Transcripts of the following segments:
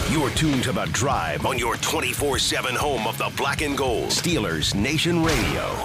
You're tuned to The Drive on your 24/7 home of the Black and Gold. Steelers Nation Radio.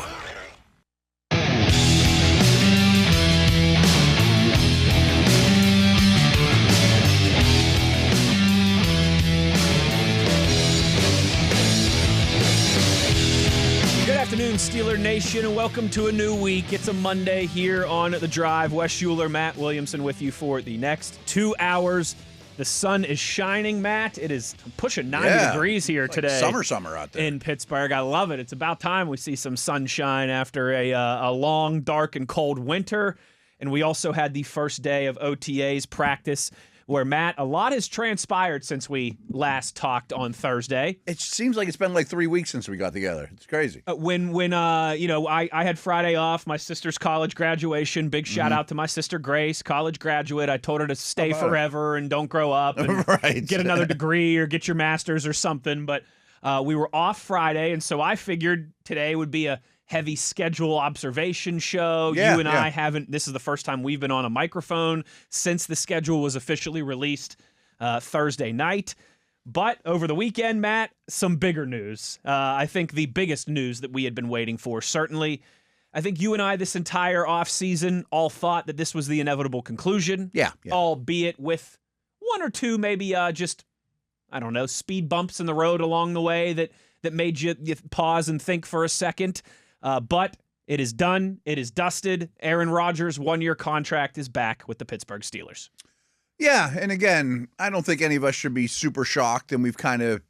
Good afternoon, Steeler Nation, and welcome to a new week. It's a Monday here on The Drive. Wes Uhler, Matt Williamson with you for the next 2 hours. The sun is shining, Matt. It is pushing 90 degrees here today. Summer out there in Pittsburgh. I love it. It's about time we see some sunshine after a long, dark, and cold winter. And we also had the first day of OTAs practice where, Matt, a lot has transpired since we last talked on Thursday. It seems like it's been like 3 weeks since we got together. It's crazy. I had Friday off, my sister's college graduation. Big shout out to my sister Grace, college graduate. I told her to stay forever and don't grow up and get another degree or get your master's or something. But we were off Friday, and so I figured today would be a heavy schedule observation show. You and I haven't. This is the first time we've been on a microphone since the schedule was officially released Thursday night. But over the weekend, Matt, some bigger news. I think the biggest news that we had been waiting for, certainly. I think you and I this entire offseason all thought that this was the inevitable conclusion. Yeah. Albeit with one or two maybe speed bumps in the road along the way that made you pause and think for a second. But it is done. It is dusted. Aaron Rodgers' one-year contract is back with the Pittsburgh Steelers. Yeah, and again, I don't think any of us should be super shocked, and we've kind of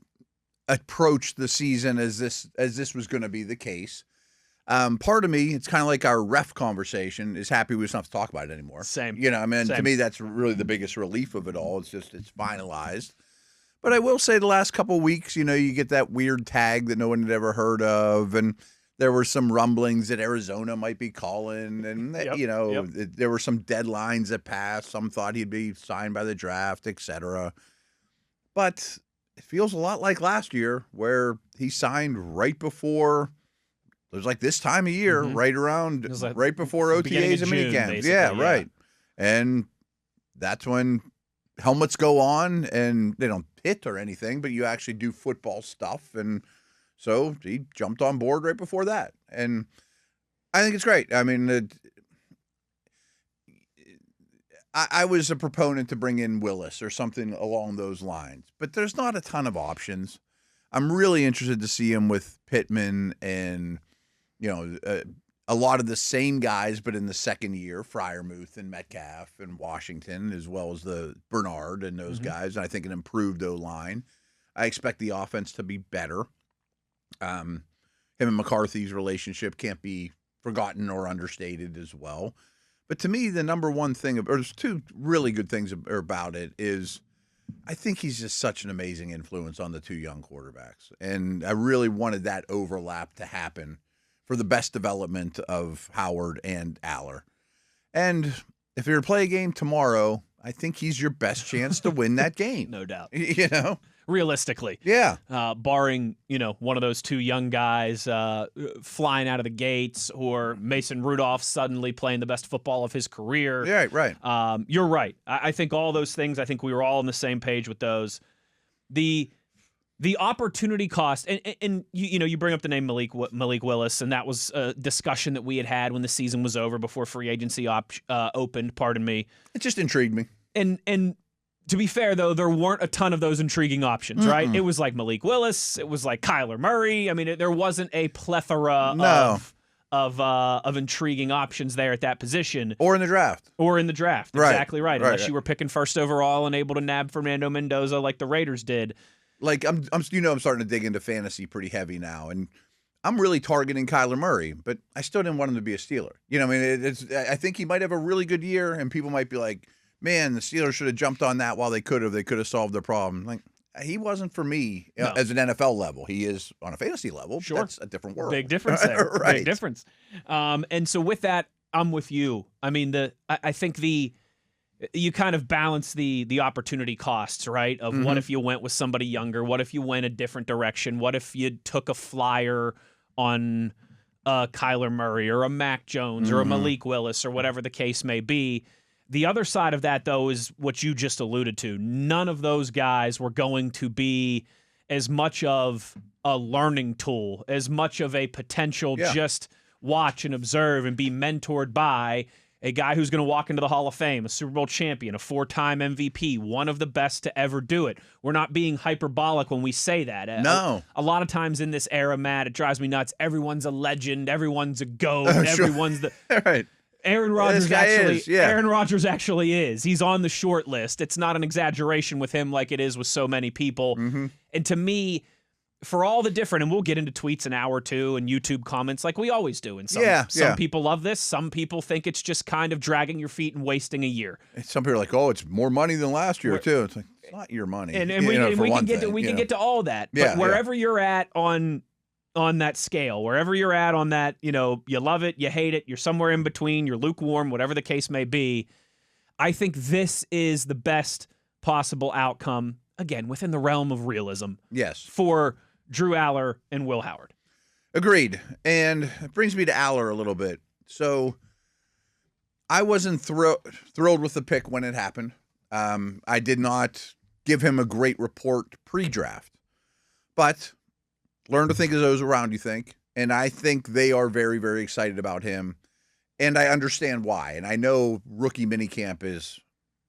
approached the season as this was going to be the case. Part of me, it's kind of like our ref conversation, is happy we just don't have to talk about it anymore. Same. To me, that's really the biggest relief of it all. It's finalized. But I will say the last couple of weeks, you get that weird tag that no one had ever heard of, and there were some rumblings that Arizona might be calling, and there were some deadlines that passed. Some thought he'd be signed by the draft, etc. But it feels a lot like last year, where he signed right before. It was like this time of year, right before OTAs and minicamps. Yeah, right. And that's when helmets go on, and they don't hit or anything, but you actually do football stuff, and so he jumped on board right before that. And I think it's great. I mean, I was a proponent to bring in Willis or something along those lines, but there's not a ton of options. I'm really interested to see him with Pittman and, a lot of the same guys, but in the second year, Freiermuth and Metcalf and Washington, as well as the Bernard and those guys. And I think an improved O-line. I expect the offense to be better. Him and McCarthy's relationship can't be forgotten or understated as well. But to me, the number one thing, or there's two really good things about it, is I think he's just such an amazing influence on the two young quarterbacks. And I really wanted that overlap to happen for the best development of Howard and Aller. And if you were to play a game tomorrow, I think he's your best chance to win that game. No doubt. Realistically. Yeah. Barring, one of those two young guys flying out of the gates, or Mason Rudolph suddenly playing the best football of his career. Yeah, right. You're right. I think all those things, I think we were all on the same page with those. The opportunity cost, and you bring up the name Malik Willis, and that was a discussion that we had when the season was over, before free agency opened. Pardon me. It just intrigued me. And to be fair, though, there weren't a ton of those intriguing options, right? It was like Malik Willis. It was like Kyler Murray. I mean, there wasn't a plethora of intriguing options there at that position. Or in the draft. Right. Exactly right. Unless you right. were picking first overall and able to nab Fernando Mendoza like the Raiders did. Like I'm starting to dig into fantasy pretty heavy now, and I'm really targeting Kyler Murray, but I still didn't want him to be a Steeler. I think he might have a really good year, and people might be like, man, the Steelers should have jumped on that while they could have. They could have solved their problem. Like, he wasn't for me as an NFL level. He is on a fantasy level. Sure. That's a different world. Big difference there. Right. Big difference. And so with that, I'm with you. I mean, I think you kind of balance the opportunity costs, right? Of what if you went with somebody younger? What if you went a different direction? What if you took a flyer on Kyler Murray or a Mac Jones or a Malik Willis or whatever the case may be? The other side of that, though, is what you just alluded to. None of those guys were going to be as much of a learning tool, as much of a potential just watch and observe and be mentored by a guy who's going to walk into the Hall of Fame, a Super Bowl champion, a 4-time MVP, one of the best to ever do it. We're not being hyperbolic when we say that. No. A lot of times in this era, Matt, it drives me nuts. Everyone's a legend. Everyone's a GOAT. Everyone's the... Right. Aaron Rodgers Aaron Rodgers actually is. He's on the short list. It's not an exaggeration with him like it is with so many people. Mm-hmm. And to me, for all the different, and we'll get into tweets an hour or two and YouTube comments like we always do. And some people love this. Some people think it's just kind of dragging your feet and wasting a year. Some people are like, oh, it's more money than last year, too. It's like, it's not your money. And we can get to all that. But wherever you're at on that scale, wherever you're at on that, you love it, you hate it, you're somewhere in between, you're lukewarm, whatever the case may be, I think this is the best possible outcome, again, within the realm of realism. Yes. For Drew Aller and Will Howard. Agreed. And it brings me to Aller a little bit. So I wasn't thrilled with the pick when it happened. I did not give him a great report pre-draft. But learn to think as those around you think. And I think they are very, very excited about him. And I understand why. And I know rookie minicamp is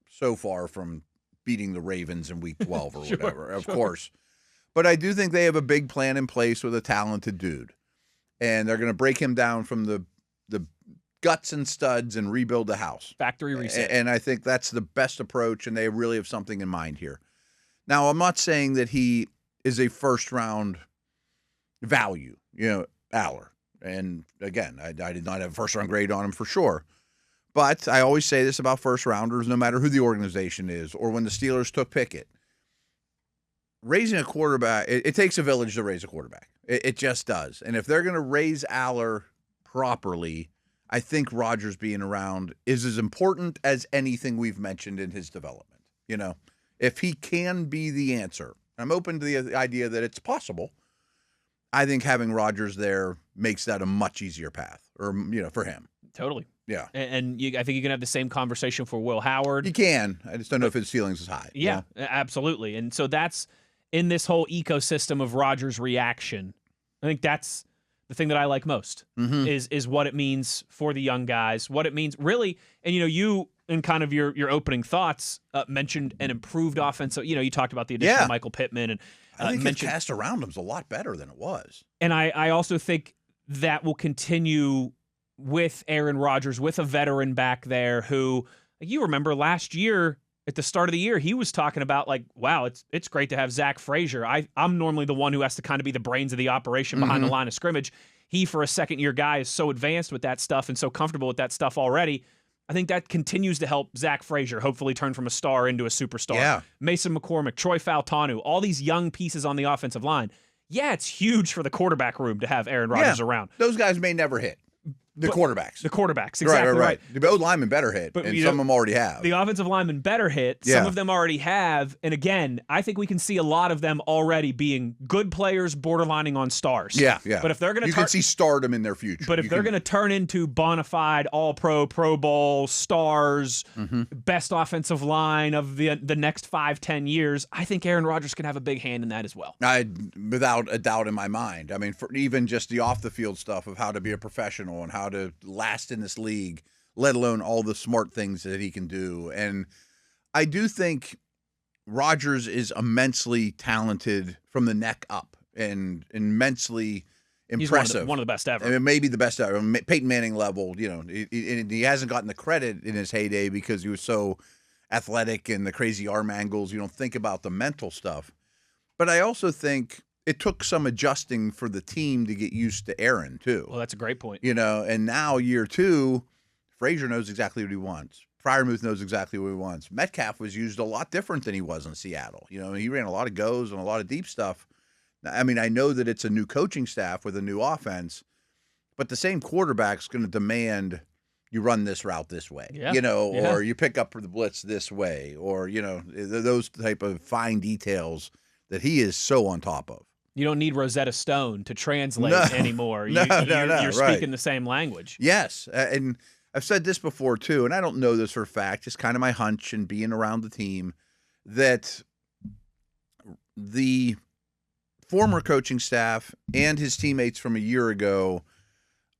so far from beating the Ravens in week 12 or whatever, of course. But I do think they have a big plan in place with a talented dude. And they're going to break him down from the guts and studs and rebuild the house. Factory reset. And I think that's the best approach, and they really have something in mind here. Now, I'm not saying that he is a first-round value, Aller. And, again, I did not have a first-round grade on him for sure. But I always say this about first-rounders, no matter who the organization is, or when the Steelers took Pickett. Raising a quarterback, it takes a village to raise a quarterback. It just does. And if they're going to raise Aller properly, I think Rodgers being around is as important as anything we've mentioned in his development. If he can be the answer, I'm open to the idea that it's possible. I think having Rodgers there makes that a much easier path, or for him. Totally. Yeah. And I think you can have the same conversation for Will Howard. You can. I just don't know if his ceiling's is high. Yeah, absolutely. And so that's in this whole ecosystem of Rodgers' reaction. I think that's the thing that I like most is what it means for the young guys, what it means really. And, you in kind of your opening thoughts mentioned an improved offense. So, you talked about the addition of Michael Pittman. And I think his cast around him is a lot better than it was. And I also think that will continue with Aaron Rodgers, with a veteran back there who, you remember last year at the start of the year, he was talking about like, wow, it's great to have Zach Frazier. I'm normally the one who has to kind of be the brains of the operation behind the line of scrimmage. He, for a second-year guy, is so advanced with that stuff and so comfortable with that stuff already. I think that continues to help Zach Frazier hopefully turn from a star into a superstar. Yeah. Mason McCormick, Troy Fautanu, all these young pieces on the offensive line. Yeah, it's huge for the quarterback room to have Aaron Rodgers around. Those guys may never hit. The quarterbacks, exactly right. The old linemen better hit, and some of them already have. The offensive linemen better hit. Some of them already have. And again, I think we can see a lot of them already being good players, borderlining on stars. Yeah. But if they're going to, you can see stardom in their future. But if they're going to turn into bona fide All-Pro, Pro Bowl stars, best offensive line of the next 5-10 years, I think Aaron Rodgers can have a big hand in that as well. Without a doubt in my mind. I mean, for even just the off the field stuff of how to be a professional and how to last in this league, let alone all the smart things that he can do. And I do think Rodgers is immensely talented from the neck up and immensely impressive. He's one of the best ever. I mean, maybe the best ever. Peyton Manning level, he hasn't gotten the credit in his heyday because he was so athletic and the crazy arm angles. You don't think about the mental stuff. But I also think it took some adjusting for the team to get used to Aaron, too. Well, that's a great point. And now year 2, Frazier knows exactly what he wants. Freiermuth knows exactly what he wants. Metcalf was used a lot different than he was in Seattle. He ran a lot of goes and a lot of deep stuff. I mean, I know that it's a new coaching staff with a new offense, but the same quarterback's going to demand you run this route this way, or you pick up the blitz this way, or, those type of fine details that he is so on top of. You don't need Rosetta Stone to translate anymore. You're speaking the same language. Yes, and I've said this before too, and I don't know this for a fact, just kind of my hunch and being around the team, that the former coaching staff and his teammates from a year ago,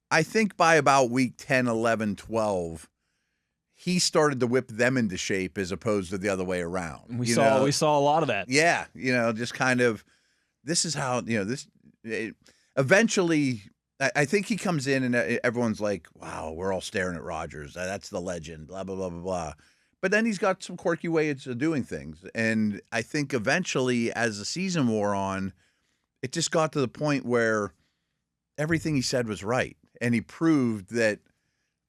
I think by about week 10, 11, 12, he started to whip them into shape as opposed to the other way around. We saw a lot of that. Yeah, just kind of, this is how, eventually, I think he comes in and everyone's like, wow, we're all staring at Rodgers. That's the legend, blah, blah, blah, blah, blah. But then he's got some quirky ways of doing things. And I think eventually, as the season wore on, it just got to the point where everything he said was right. And he proved that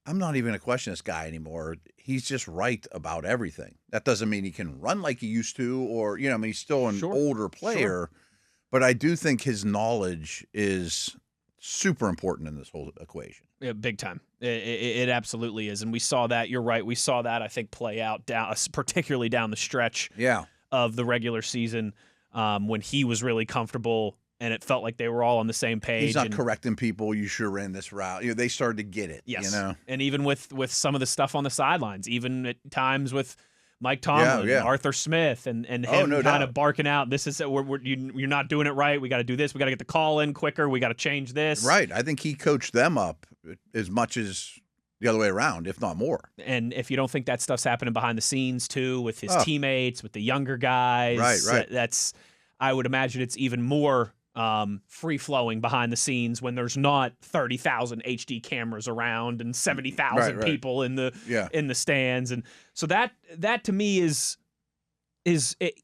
I'm not even going to question this guy anymore. He's just right about everything. That doesn't mean he can run like he used to or, he's still an older player. Sure. But I do think his knowledge is super important in this whole equation. Yeah, big time. It absolutely is. And we saw that. You're right. We saw that, I think, play out particularly down the stretch of the regular season when he was really comfortable and it felt like they were all on the same page. He's not correcting people. You sure ran this route. They started to get it. Yes. And even with some of the stuff on the sidelines, even at times with Mike Tomlin, and Arthur Smith, and him kind of barking out, "This is you're not doing it right. We got to do this. We got to get the call in quicker. We got to change this." Right. I think he coached them up as much as the other way around, if not more. And if you don't think that stuff's happening behind the scenes too, with his teammates, with the younger guys, right. I would imagine it's even more free flowing behind the scenes when there's not 30,000 HD cameras around and 70,000 people in the stands. And so that to me is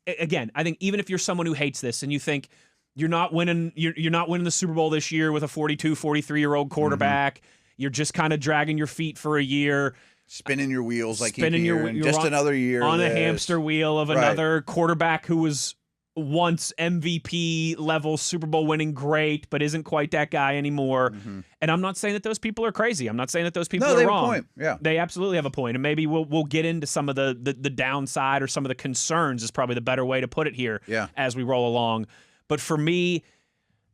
again, I think even if you're someone who hates this and you think you're not winning the Super Bowl this year with a 42, 43-year-old quarterback, you're just kind of dragging your feet for a year, spinning your wheels another year on a hamster wheel of another quarterback who was once MVP level Super Bowl winning great, but isn't quite that guy anymore. And I'm not saying that those people are crazy. I'm not saying that those people are wrong. Have a point. Yeah. They absolutely have a point. And maybe we'll get into some of the downside or some of the concerns is probably the better way to put it here as we roll along. But for me,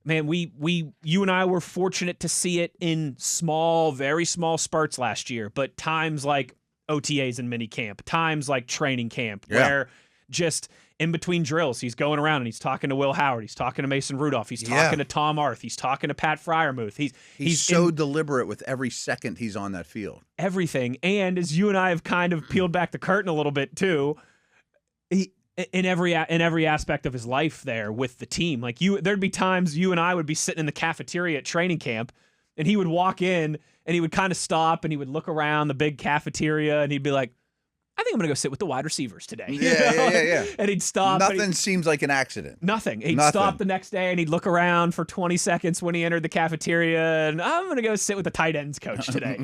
man, you and I were fortunate to see it in small, very small spurts last year, but times like OTAs and mini camp, times like training camp, where just in between drills, he's going around and he's talking to Will Howard, he's talking to Mason Rudolph, he's talking to Tom Arth, he's talking to Pat Freiermuth. He's so deliberate with every second he's on that field. Everything. And as you and I have kind of peeled back the curtain a little bit too, he in every aspect of his life there with the team. Like there'd be times you and I would be sitting in the cafeteria at training camp and he would walk in and he would kind of stop and he would look around the big cafeteria and he'd be like, I think I'm going to go sit with the wide receivers today. Yeah. And he'd stop. Nothing seems like an accident. Nothing. He'd stop the next day and he'd look around for 20 seconds when he entered the cafeteria and I'm going to go sit with the tight ends coach today.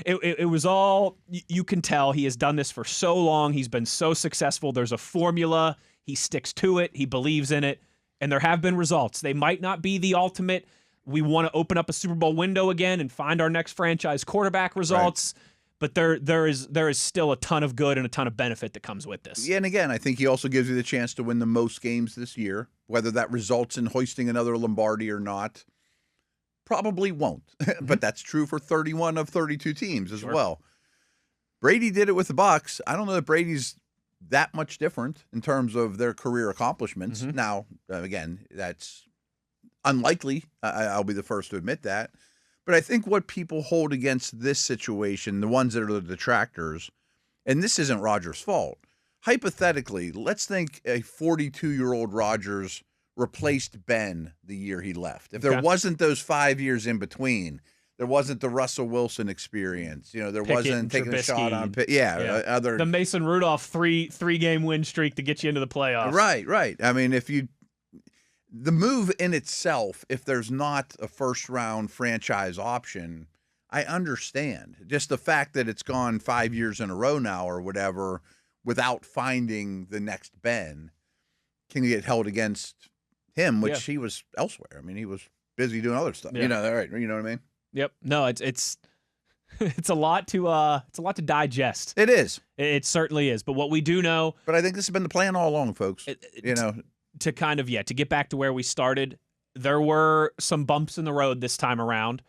It was all, you can tell he has done this for so long. He's been so successful. There's a formula. He sticks to it. He believes in it. And there have been results. They might not be the ultimate. We want to open up a Super Bowl window again and find our next franchise quarterback results. Right. But there is still a ton of good and a ton of benefit that comes with this. Yeah, and again, I think he also gives you the chance to win the most games this year. Whether that results in hoisting another Lombardi or not, probably won't. But that's true for 31 of 32 teams as well. Brady did it with the Bucs. I don't know that Brady's that much different in terms of their career accomplishments. Now, again, that's unlikely. I'll be the first to admit that. But I think what people hold against this situation, the ones that are the detractors, and this isn't Rodgers' fault. Hypothetically, let's think a 42-year-old Rodgers replaced Ben the year he left. If there wasn't those 5 years in between, there wasn't the Russell Wilson experience. There Pickett, wasn't taking Trubisky, a shot on Pitt. The Mason Rudolph three-game win streak to get you into the playoffs. Right. I mean, the move in itself, if there's not a first-round franchise option, I understand. Just the fact that it's gone 5 years in a row now or whatever without finding the next Ben can get held against him, which he was elsewhere. I mean, he was busy doing other stuff. You know what I mean? Yep. No, it's a lot to digest. It is. It certainly is. But what we do know, but I think this has been the plan all along, folks. To kind of, to get back to where we started, there were some bumps in the road this time around.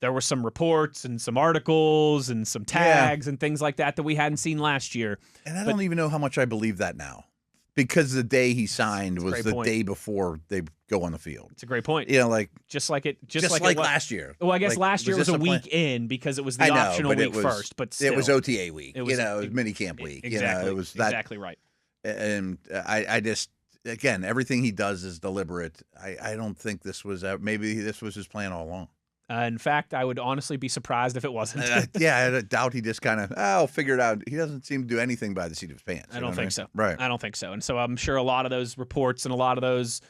there were some reports and some articles and some tags and things like that we hadn't seen last year. And I don't even know how much I believe that now. Because the day he signed was the day before they go on the field. It's a great point. Like just like last year. Well, I guess last year was a week in because it was the optional week first. But still, it was OTA week. It was minicamp week. Exactly. It was that, exactly right. And I just, again, everything he does is deliberate. I don't think this was maybe this was his plan all along. In fact, I would honestly be surprised if it wasn't. I doubt he just kind of, I'll figure it out. He doesn't seem to do anything by the seat of his pants. I don't think so. Right. I don't think so. And so I'm sure a lot of those reports and a lot of those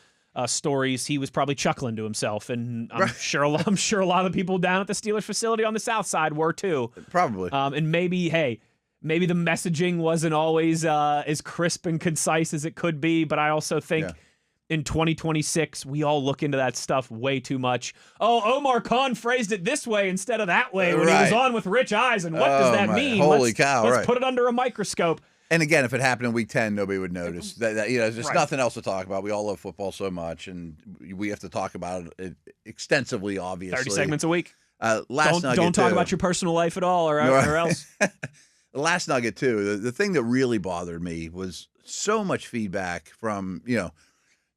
stories, he was probably chuckling to himself. And I'm sure a lot of the people down at the Steelers facility on the South Side were too. Probably. And maybe the messaging wasn't always as crisp and concise as it could be. But I also think in 2026, we all look into that stuff way too much. Oh, Omar Khan phrased it this way instead of that way when he was on with Rich Eisen. What does that mean? Holy cow. Let's put it under a microscope. And again, if it happened in week 10, nobody would notice. There's nothing else to talk about. We all love football so much, and we have to talk about it extensively, obviously. 30 segments a week. Don't talk about your personal life at all or else. The last nugget, too, the thing that really bothered me was so much feedback from,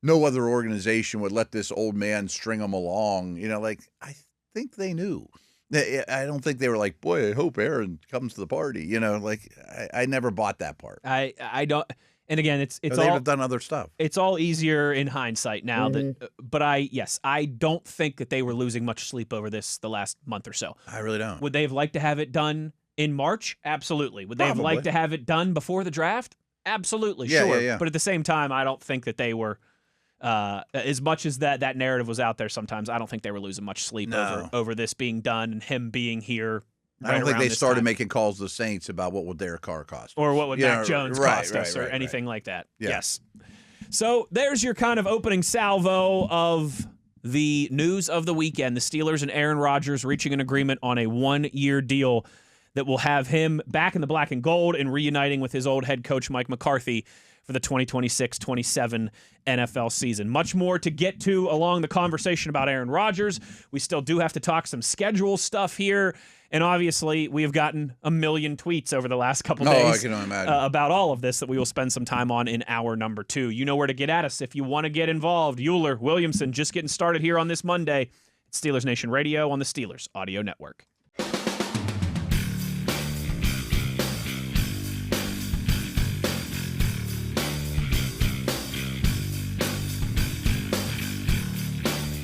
no other organization would let this old man string them along. I think they knew. I don't think they were like, boy, I hope Aaron comes to the party. I never bought that part. I don't. And again, it's they'd all have done other stuff. It's all easier in hindsight now. But I don't think that they were losing much sleep over this the last month or so. I really don't. Would they have liked to have it done in March? Absolutely. Would they have liked to have it done before the draft? Absolutely, sure. Yeah. But at the same time, I don't think that they were. As much as that narrative was out there, sometimes I don't think they were losing much sleep over this being done and him being here. I don't think they started making calls to the Saints about what would their car cost, or what would Mac Jones cost us, or anything like that. Yeah. Yes. So there's your kind of opening salvo of the news of the weekend: the Steelers and Aaron Rodgers reaching an agreement on a 1-year deal that will have him back in the black and gold and reuniting with his old head coach Mike McCarthy for the 2026-27 NFL season. Much more to get to along the conversation about Aaron Rodgers. We still do have to talk some schedule stuff here. And obviously, we have gotten a million tweets over the last couple days about all of this that we will spend some time on in hour number 2. You know where to get at us if you want to get involved. Uhler, Williamson, just getting started here on this Monday. It's Steelers Nation Radio on the Steelers Audio Network.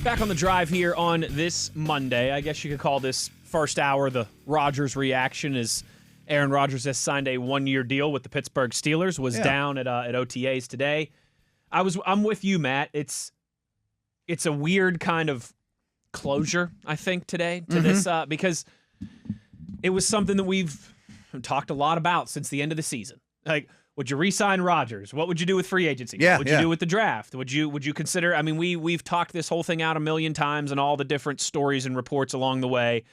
Back on the drive here on this Monday. I guess you could call this first hour the Rodgers reaction, as Aaron Rodgers has signed a 1-year deal with the Pittsburgh Steelers, was down at OTAs today. I'm with you, Matt. It's a weird kind of closure, I think, today to this because it was something that we've talked a lot about since the end of the season. Like, would you re-sign Rodgers? What would you do with free agency? What would you do with the draft? Would you consider? I mean, we've talked this whole thing out a million times and all the different stories and reports along the way.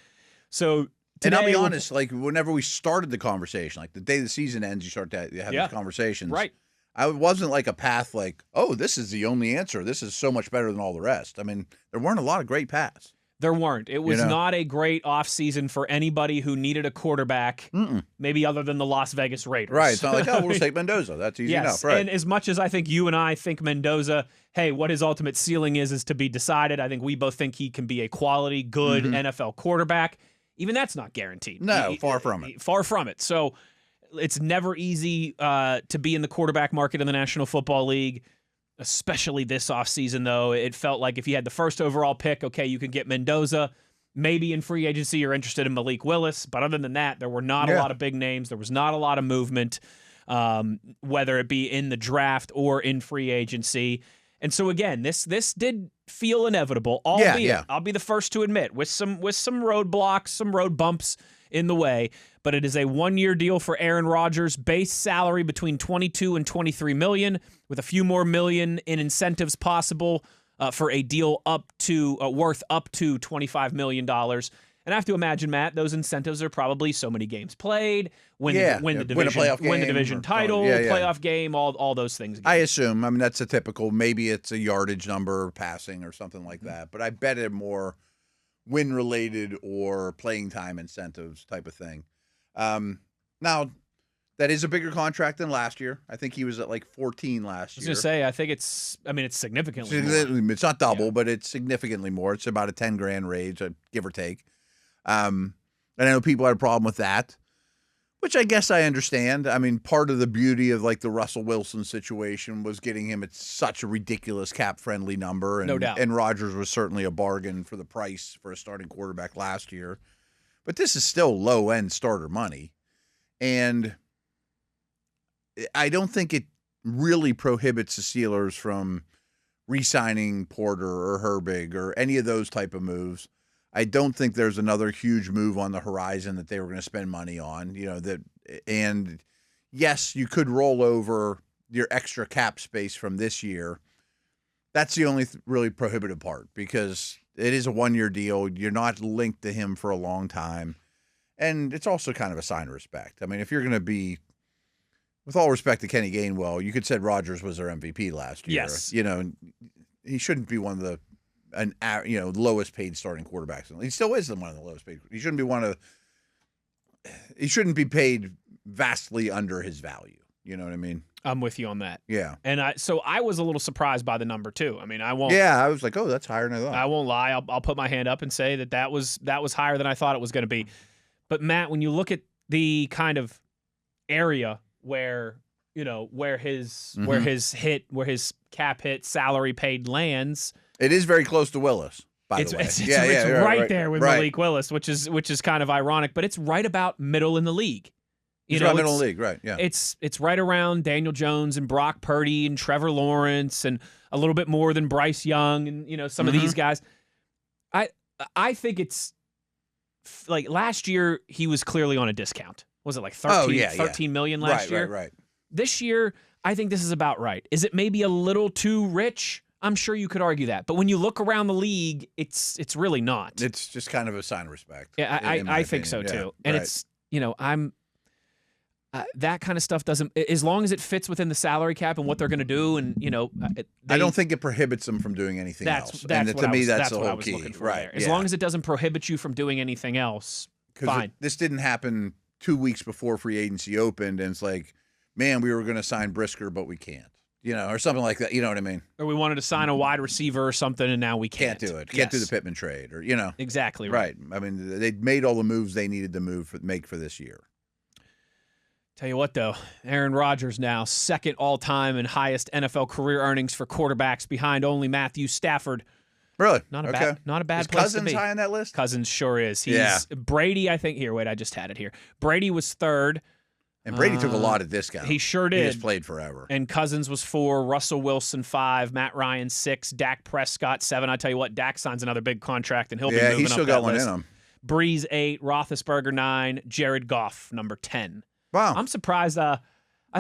So today, and I'll be honest, like whenever we started the conversation, like the day the season ends, you start to have these conversations. Right. I wasn't like a path like, oh, this is the only answer. This is so much better than all the rest. I mean, there weren't a lot of great paths. There weren't. It was not a great offseason for anybody who needed a quarterback, maybe other than the Las Vegas Raiders. Right. It's not like, oh, we'll take Mendoza. That's easy enough. Right. And as much as I think you and I think Mendoza, hey, what his ultimate ceiling is to be decided. I think we both think he can be a quality, good NFL quarterback. Even that's not guaranteed. No, far from it. Far from it. So it's never easy to be in the quarterback market in the National Football League. Especially this offseason, though. It felt like if you had the first overall pick, okay, you could get Mendoza. Maybe in free agency you're interested in Malik Willis. But other than that, there were not a lot of big names. There was not a lot of movement, whether it be in the draft or in free agency. And so, again, this did feel inevitable, albeit, I'll be the first to admit, with some roadblocks, some road bumps in the way. But it is a 1-year deal for Aaron Rodgers, base salary between $22 and $23 million, with a few more million in incentives possible for a deal up to worth up to $25 million. And I have to imagine, Matt, those incentives are probably so many games played, win the division title, playoff game, all those things. Again. I assume. I mean, that's a typical. Maybe it's a yardage number, passing, or something like that. But I bet it more win-related or playing time incentives type of thing. Now, that is a bigger contract than last year. I think he was at like 14 last year. I was going to say, I think it's significantly more. It's not double, but it's significantly more. It's about a 10 grand raise, give or take. And I know people had a problem with that, which I guess I understand. I mean, part of the beauty of like the Russell Wilson situation was getting him at such a ridiculous cap-friendly number. And, no doubt. And Rodgers was certainly a bargain for the price for a starting quarterback last year. But this is still low-end starter money. And I don't think it really prohibits the Steelers from re-signing Porter or Herbig or any of those type of moves. I don't think there's another huge move on the horizon that they were going to spend money on, and yes, you could roll over your extra cap space from this year. That's the only really prohibitive part because it is a one-year deal. You're not linked to him for a long time. And it's also kind of a sign of respect. I mean, if you're going to be, with all respect to Kenny Gainwell, you could say Rodgers was their MVP last year. Yes. He shouldn't be one of the lowest paid starting quarterbacks. He still is one of the lowest paid. He shouldn't be paid vastly under his value. You know what I mean? I'm with you on that. Yeah. And I was a little surprised by the number too. I mean, I won't. Yeah, I was like, oh, that's higher than I thought. I won't lie. I'll put my hand up and say that was higher than I thought it was going to be. But Matt, when you look at the kind of area where his cap hit salary paid lands. It is very close to Willis, by the way. It's right there with Malik Willis, which is kind of ironic, but it's right about middle in the league. It's about middle in the league, right? Yeah. It's right around Daniel Jones and Brock Purdy and Trevor Lawrence and a little bit more than Bryce Young and some of these guys. I think it's like last year he was clearly on a discount. Was it like 13 million last year? Right. This year, I think this is about right. Is it maybe a little too rich? I'm sure you could argue that. But when you look around the league, it's really not. It's just kind of a sign of respect. Yeah, I think so too. And it's, I'm that kind of stuff doesn't, as long as it fits within the salary cap and what they're going to do. And, I don't think it prohibits them from doing anything else. That's to me, that's the what I whole was key. looking for there. As long as it doesn't prohibit you from doing anything else, fine. This didn't happen 2 weeks before free agency opened, and it's like, man, we were going to sign Brisker, but we can't, or something like that. You know what I mean? Or we wanted to sign a wide receiver or something, and now we can't. Can't do it. Can't do the Pittman trade, or Exactly right. I mean, they made all the moves they needed to make for this year. Tell you what, though, Aaron Rodgers now second all-time and highest NFL career earnings for quarterbacks, behind only Matthew Stafford. Really? Not a bad Is place to be. Cousins high on that list? Cousins sure is. Brady, I think. Here, wait, I just had it here. Brady was third. And Brady took a lot of discount. He sure did. He just played forever. And Cousins was 4, Russell Wilson 5, Matt Ryan 6, Dak Prescott 7. I tell you what, Dak signs another big contract, and he'll be moving up that list. Yeah, he's still got one in him. Breeze 8, Roethlisberger 9, Jared Goff number 10. Wow. I'm surprised. I'm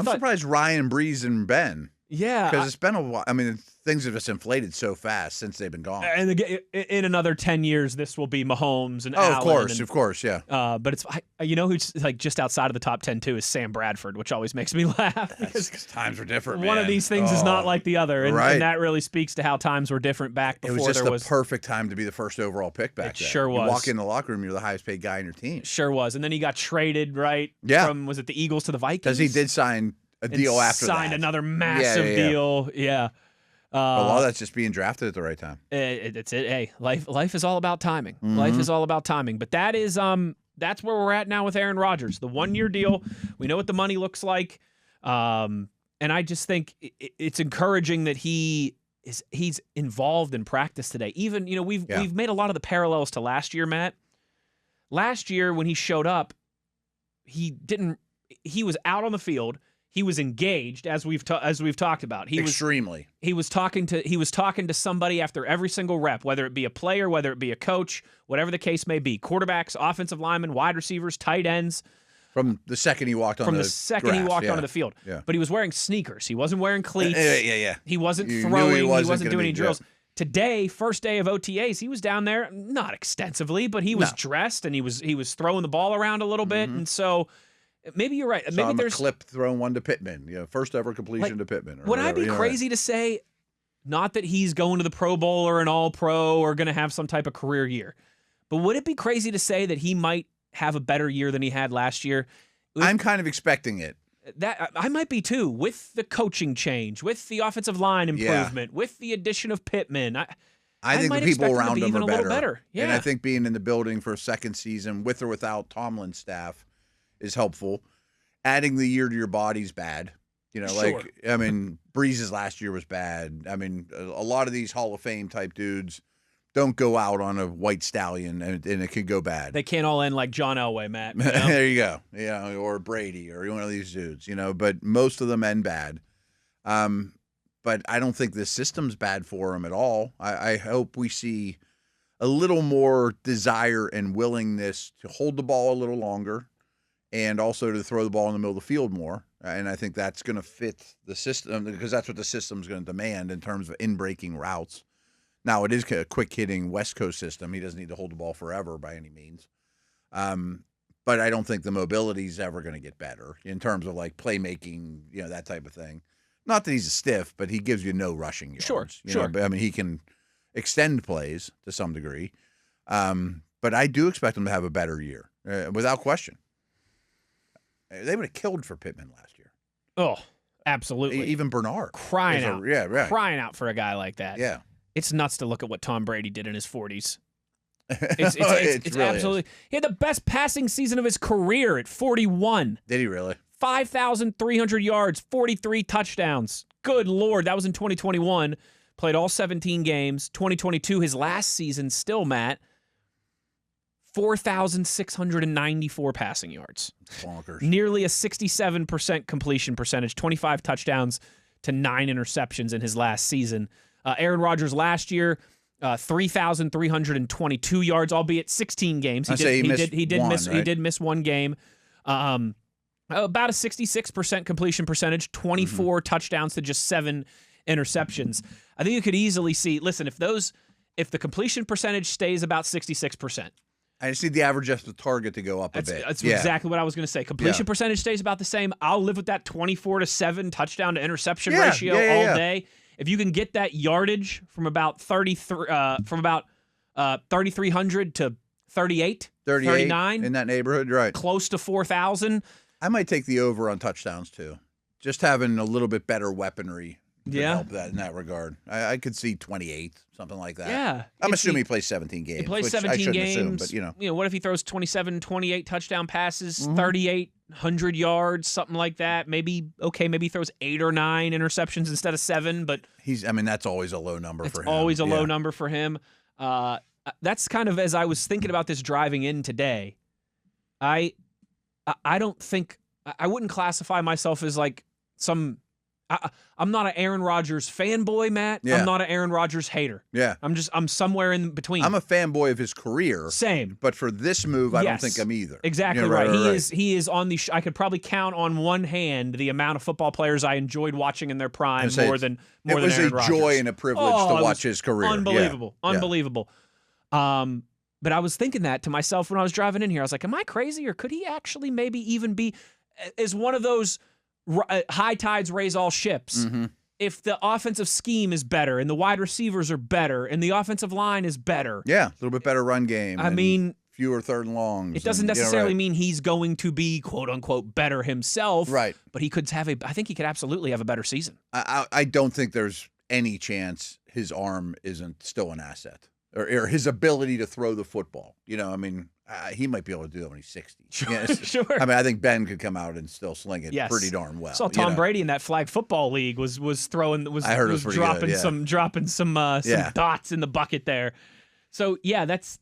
surprised Ryan, Breeze, and Ben. Yeah. Because it's been a while. I mean, things have just inflated so fast since they've been gone. And in another 10 years, this will be Mahomes and Allen. Of course, yeah. But it's who's like just outside of the top 10 too is Sam Bradford, which always makes me laugh because times were different. One of these things is not like the other, and that really speaks to how times were different back before. It was just the perfect time to be the first overall pick back then. Sure was. You walk in the locker room, you're the highest paid guy on your team. Sure was, and then he got traded from was it the Eagles to the Vikings? Because he did sign a deal after that. Signed another massive deal. Yeah. A lot of that's just being drafted at the right time. It's it. Hey, life is all about timing. Mm-hmm. Life is all about timing. But that is that's where we're at now with Aaron Rodgers. The 1-year deal. We know what the money looks like. And I just think it's encouraging that he's involved in practice today. Even, we've made a lot of the parallels to last year, Matt. Last year when he showed up, he was out on the field. He was engaged, as we've talked about. He was talking to somebody after every single rep, whether it be a player, whether it be a coach, whatever the case may be. Quarterbacks, offensive linemen, wide receivers, tight ends. From the second he walked onto the field. Yeah. But he was wearing sneakers. He wasn't wearing cleats. Yeah. He wasn't throwing. He wasn't doing any drills. Today, first day of OTAs, he was down there, not extensively, but he was dressed and he was throwing the ball around a little bit, and so. Maybe you're right. Maybe there's a clip throwing one to Pittman. First ever completion to Pittman. Would I be crazy to say, not that he's going to the Pro Bowl or an All-Pro or going to have some type of career year, But would it be crazy to say that he might have a better year than he had last year? I'm kind of expecting it. That I might be too, with the coaching change, with the offensive line improvement, with the addition of Pittman. I think the people around him are better. Yeah. And I think being in the building for a second season, with or without Tomlin's staff, is helpful. Adding the year to your body's bad. Sure. Breeze's last year was bad. I mean, a lot of these Hall of Fame type dudes don't go out on a white stallion, and it could go bad. They can't all end like John Elway, Matt. There you go. Or Brady, or one of these dudes. But most of them end bad. But I don't think the system's bad for them at all. I hope we see a little more desire and willingness to hold the ball a little longer, and also to throw the ball in the middle of the field more. And I think that's going to fit the system, because that's what the system's going to demand in terms of in-breaking routes. Now, it is a quick-hitting West Coast system. He doesn't need to hold the ball forever by any means. But I don't think the mobility is ever going to get better in terms of, like, playmaking, that type of thing. Not that he's a stiff, but he gives you no rushing yards. Sure. But, he can extend plays to some degree. But I do expect him to have a better year, without question. They would have killed for Pittman last year. Oh, absolutely. Even Bernard. Crying out. Yeah, right. Crying out for a guy like that. Yeah. It's nuts to look at what Tom Brady did in his 40s. It's really absolutely. He had the best passing season of his career at 41. Did he really? 5,300 yards, 43 touchdowns. Good Lord. That was in 2021. Played all 17 games. 2022, his last season, still, Matt, 4,694 passing yards. Bonkers. Nearly a 67% completion percentage, 25 touchdowns to 9 interceptions in his last season. Aaron Rodgers last year, 3,322 yards, albeit 16 games. He did miss one game. About a 66% completion percentage, 24 touchdowns to just 7 interceptions. I think you could easily see. Listen, if the completion percentage stays about 66%. I just need the average after target to go up a bit. That's exactly what I was going to say. Completion percentage stays about the same. I'll live with that 24-7 touchdown to interception ratio all day. If you can get that yardage from about 3,300 to 39 in that neighborhood, right? Close to 4,000. I might take the over on touchdowns too. Just having a little bit better weaponry could help that in that regard. I could see 28, something like that. Yeah. I'm assuming he plays 17 games. He plays 17 games. Assume, but what if he throws 27, 28 touchdown passes, 3,800 yards, something like that? Maybe he throws 8 or 9 interceptions instead of 7, but that's always a low number for him. It's always a low number for him. That's kind of, as I was thinking about this driving in today, I wouldn't classify myself as like I'm not an Aaron Rodgers fanboy, Matt. Yeah. I'm not an Aaron Rodgers hater. Yeah. I'm somewhere in between. I'm a fanboy of his career. Same. But for this move, I don't think I'm either. Exactly right. He is on the I could probably count on one hand the amount of football players I enjoyed watching in their prime more than Aaron Rodgers. It was a joy and a privilege to watch his career. Unbelievable. Yeah. Unbelievable. But I was thinking that to myself when I was driving in here. I was like, am I crazy, or could he actually maybe even be as one of those high tides raise all ships? Mm-hmm. If the offensive scheme is better and the wide receivers are better and the offensive line is better. Yeah, a little bit better run game. I mean, fewer third and longs. It doesn't necessarily mean he's going to be, quote unquote, better himself. Right. But I think he could absolutely have a better season. I don't think there's any chance his arm isn't still an asset, or his ability to throw the football. He might be able to do that when he's 60. Sure. I think Ben could come out and still sling it pretty darn well. I saw Tom Brady in that flag football league was dropping some dots in the bucket there. So yeah, that's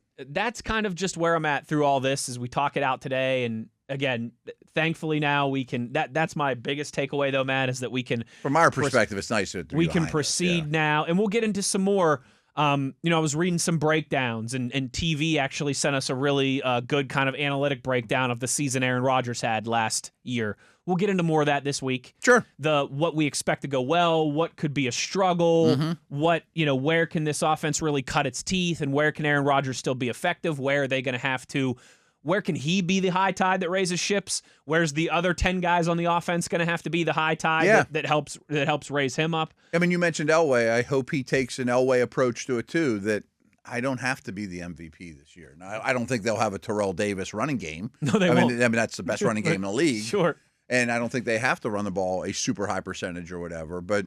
kind of just where I'm at through all this as we talk it out today. And again, thankfully now we can. That's my biggest takeaway though, Matt, is that we can. From our perspective, it's nice that we can proceed now, and we'll get into some more. I was reading some breakdowns, and TV actually sent us a really good kind of analytic breakdown of the season Aaron Rodgers had last year. We'll get into more of that this week. Sure. What we expect to go well, what could be a struggle, where can this offense really cut its teeth, and where can Aaron Rodgers still be effective? Where are they going to have to? Where can he be the high tide that raises ships? Where's the other 10 guys on the offense going to have to be the high tide that helps raise him up? You mentioned Elway. I hope he takes an Elway approach to it too. That I don't have to be the MVP this year. Now, I don't think they'll have a Terrell Davis running game. No, they won't. I mean, that's the best running game in the league. Sure. And I don't think they have to run the ball a super high percentage or whatever. But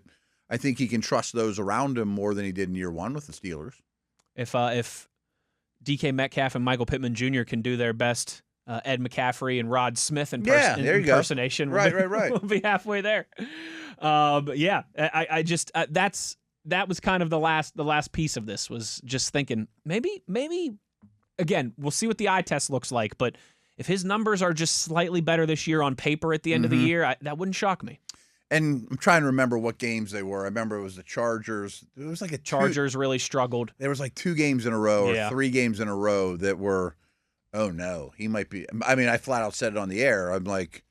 I think he can trust those around him more than he did in year one with the Steelers. If DK Metcalf and Michael Pittman Jr. can do their best Ed McCaffrey and Rod Smith impersonation, right. We'll be halfway there. But yeah, I just that was kind of the last piece of this, was just thinking maybe again, we'll see what the eye test looks like, but if his numbers are just slightly better this year on paper at the end of the year, that wouldn't shock me. And I'm trying to remember what games they were. I remember it was the Chargers. It was like Chargers really struggled. There was like 2 games in a row or 3 games in a row that were, oh no, he might be. I mean, I flat out said it on the air. I'm like,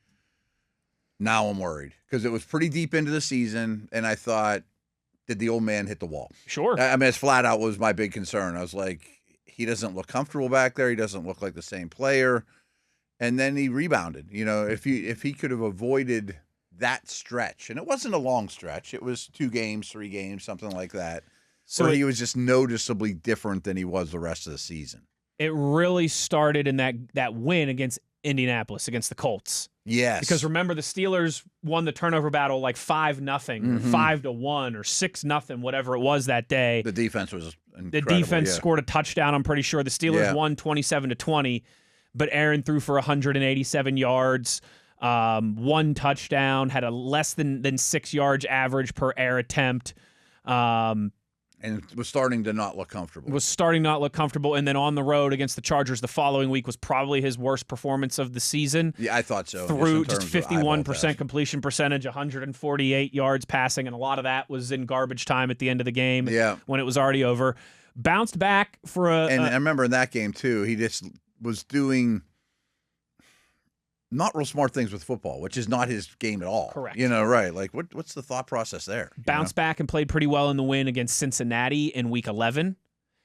now I'm worried, because it was pretty deep into the season, and I thought, did the old man hit the wall? Sure. I mean, it's flat out was my big concern. I was like, he doesn't look comfortable back there. He doesn't look like the same player. And then he rebounded. You know, if he could have avoided that stretch, and it wasn't a long stretch, it was 2 games, 3 games, something like that. So he was just noticeably different than he was the rest of the season. It really started in that win against Indianapolis, against the Colts. Yes. Because remember, the Steelers won the turnover battle like 5-0, or 5-1, or 6-0, whatever it was that day. The defense was incredible. The defense scored a touchdown, I'm pretty sure. The Steelers won 27-20, but Aaron threw for 187 yards, 1 touchdown, had a less than 6 yards average per air attempt. And was starting to not look comfortable. And then on the road against the Chargers the following week was probably his worst performance of the season. Yeah, I thought so. Through just 51% completion percentage, 148 yards passing, and a lot of that was in garbage time at the end of the game when it was already over. Bounced back for And I remember in that game, too, he just was doing not real smart things with football, which is not his game at all. Correct. You know, right. Like, what's the thought process there? Bounced back and played pretty well in the win against Cincinnati in Week 11.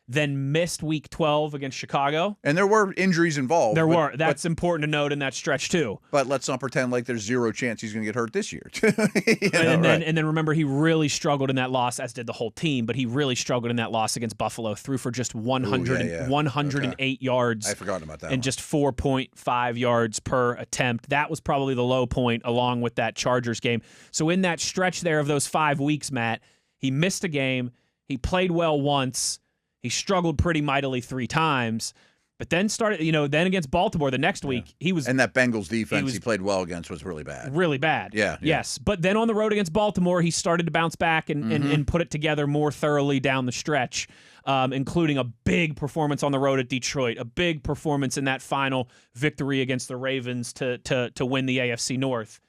Then missed Week 12 against Chicago. And there were injuries involved. That's important to note in that stretch, too. But let's not pretend like there's 0 chance he's going to get hurt this year. And then remember, he really struggled in that loss, as did the whole team, but he really struggled in that loss against Buffalo, threw for just 108 yards. I forgot about that. And just 4.5 yards per attempt. That was probably the low point, along with that Chargers game. So in that stretch there of those 5 weeks, Matt, he missed a game. He played well once. He struggled pretty mightily 3 times, but then then against Baltimore the next week, he was... And that Bengals defense he played well against was really bad. Really bad. Yeah. Yes. But then on the road against Baltimore, he started to bounce back and put it together more thoroughly down the stretch, including a big performance on the road at Detroit, a big performance in that final victory against the Ravens to win the AFC North.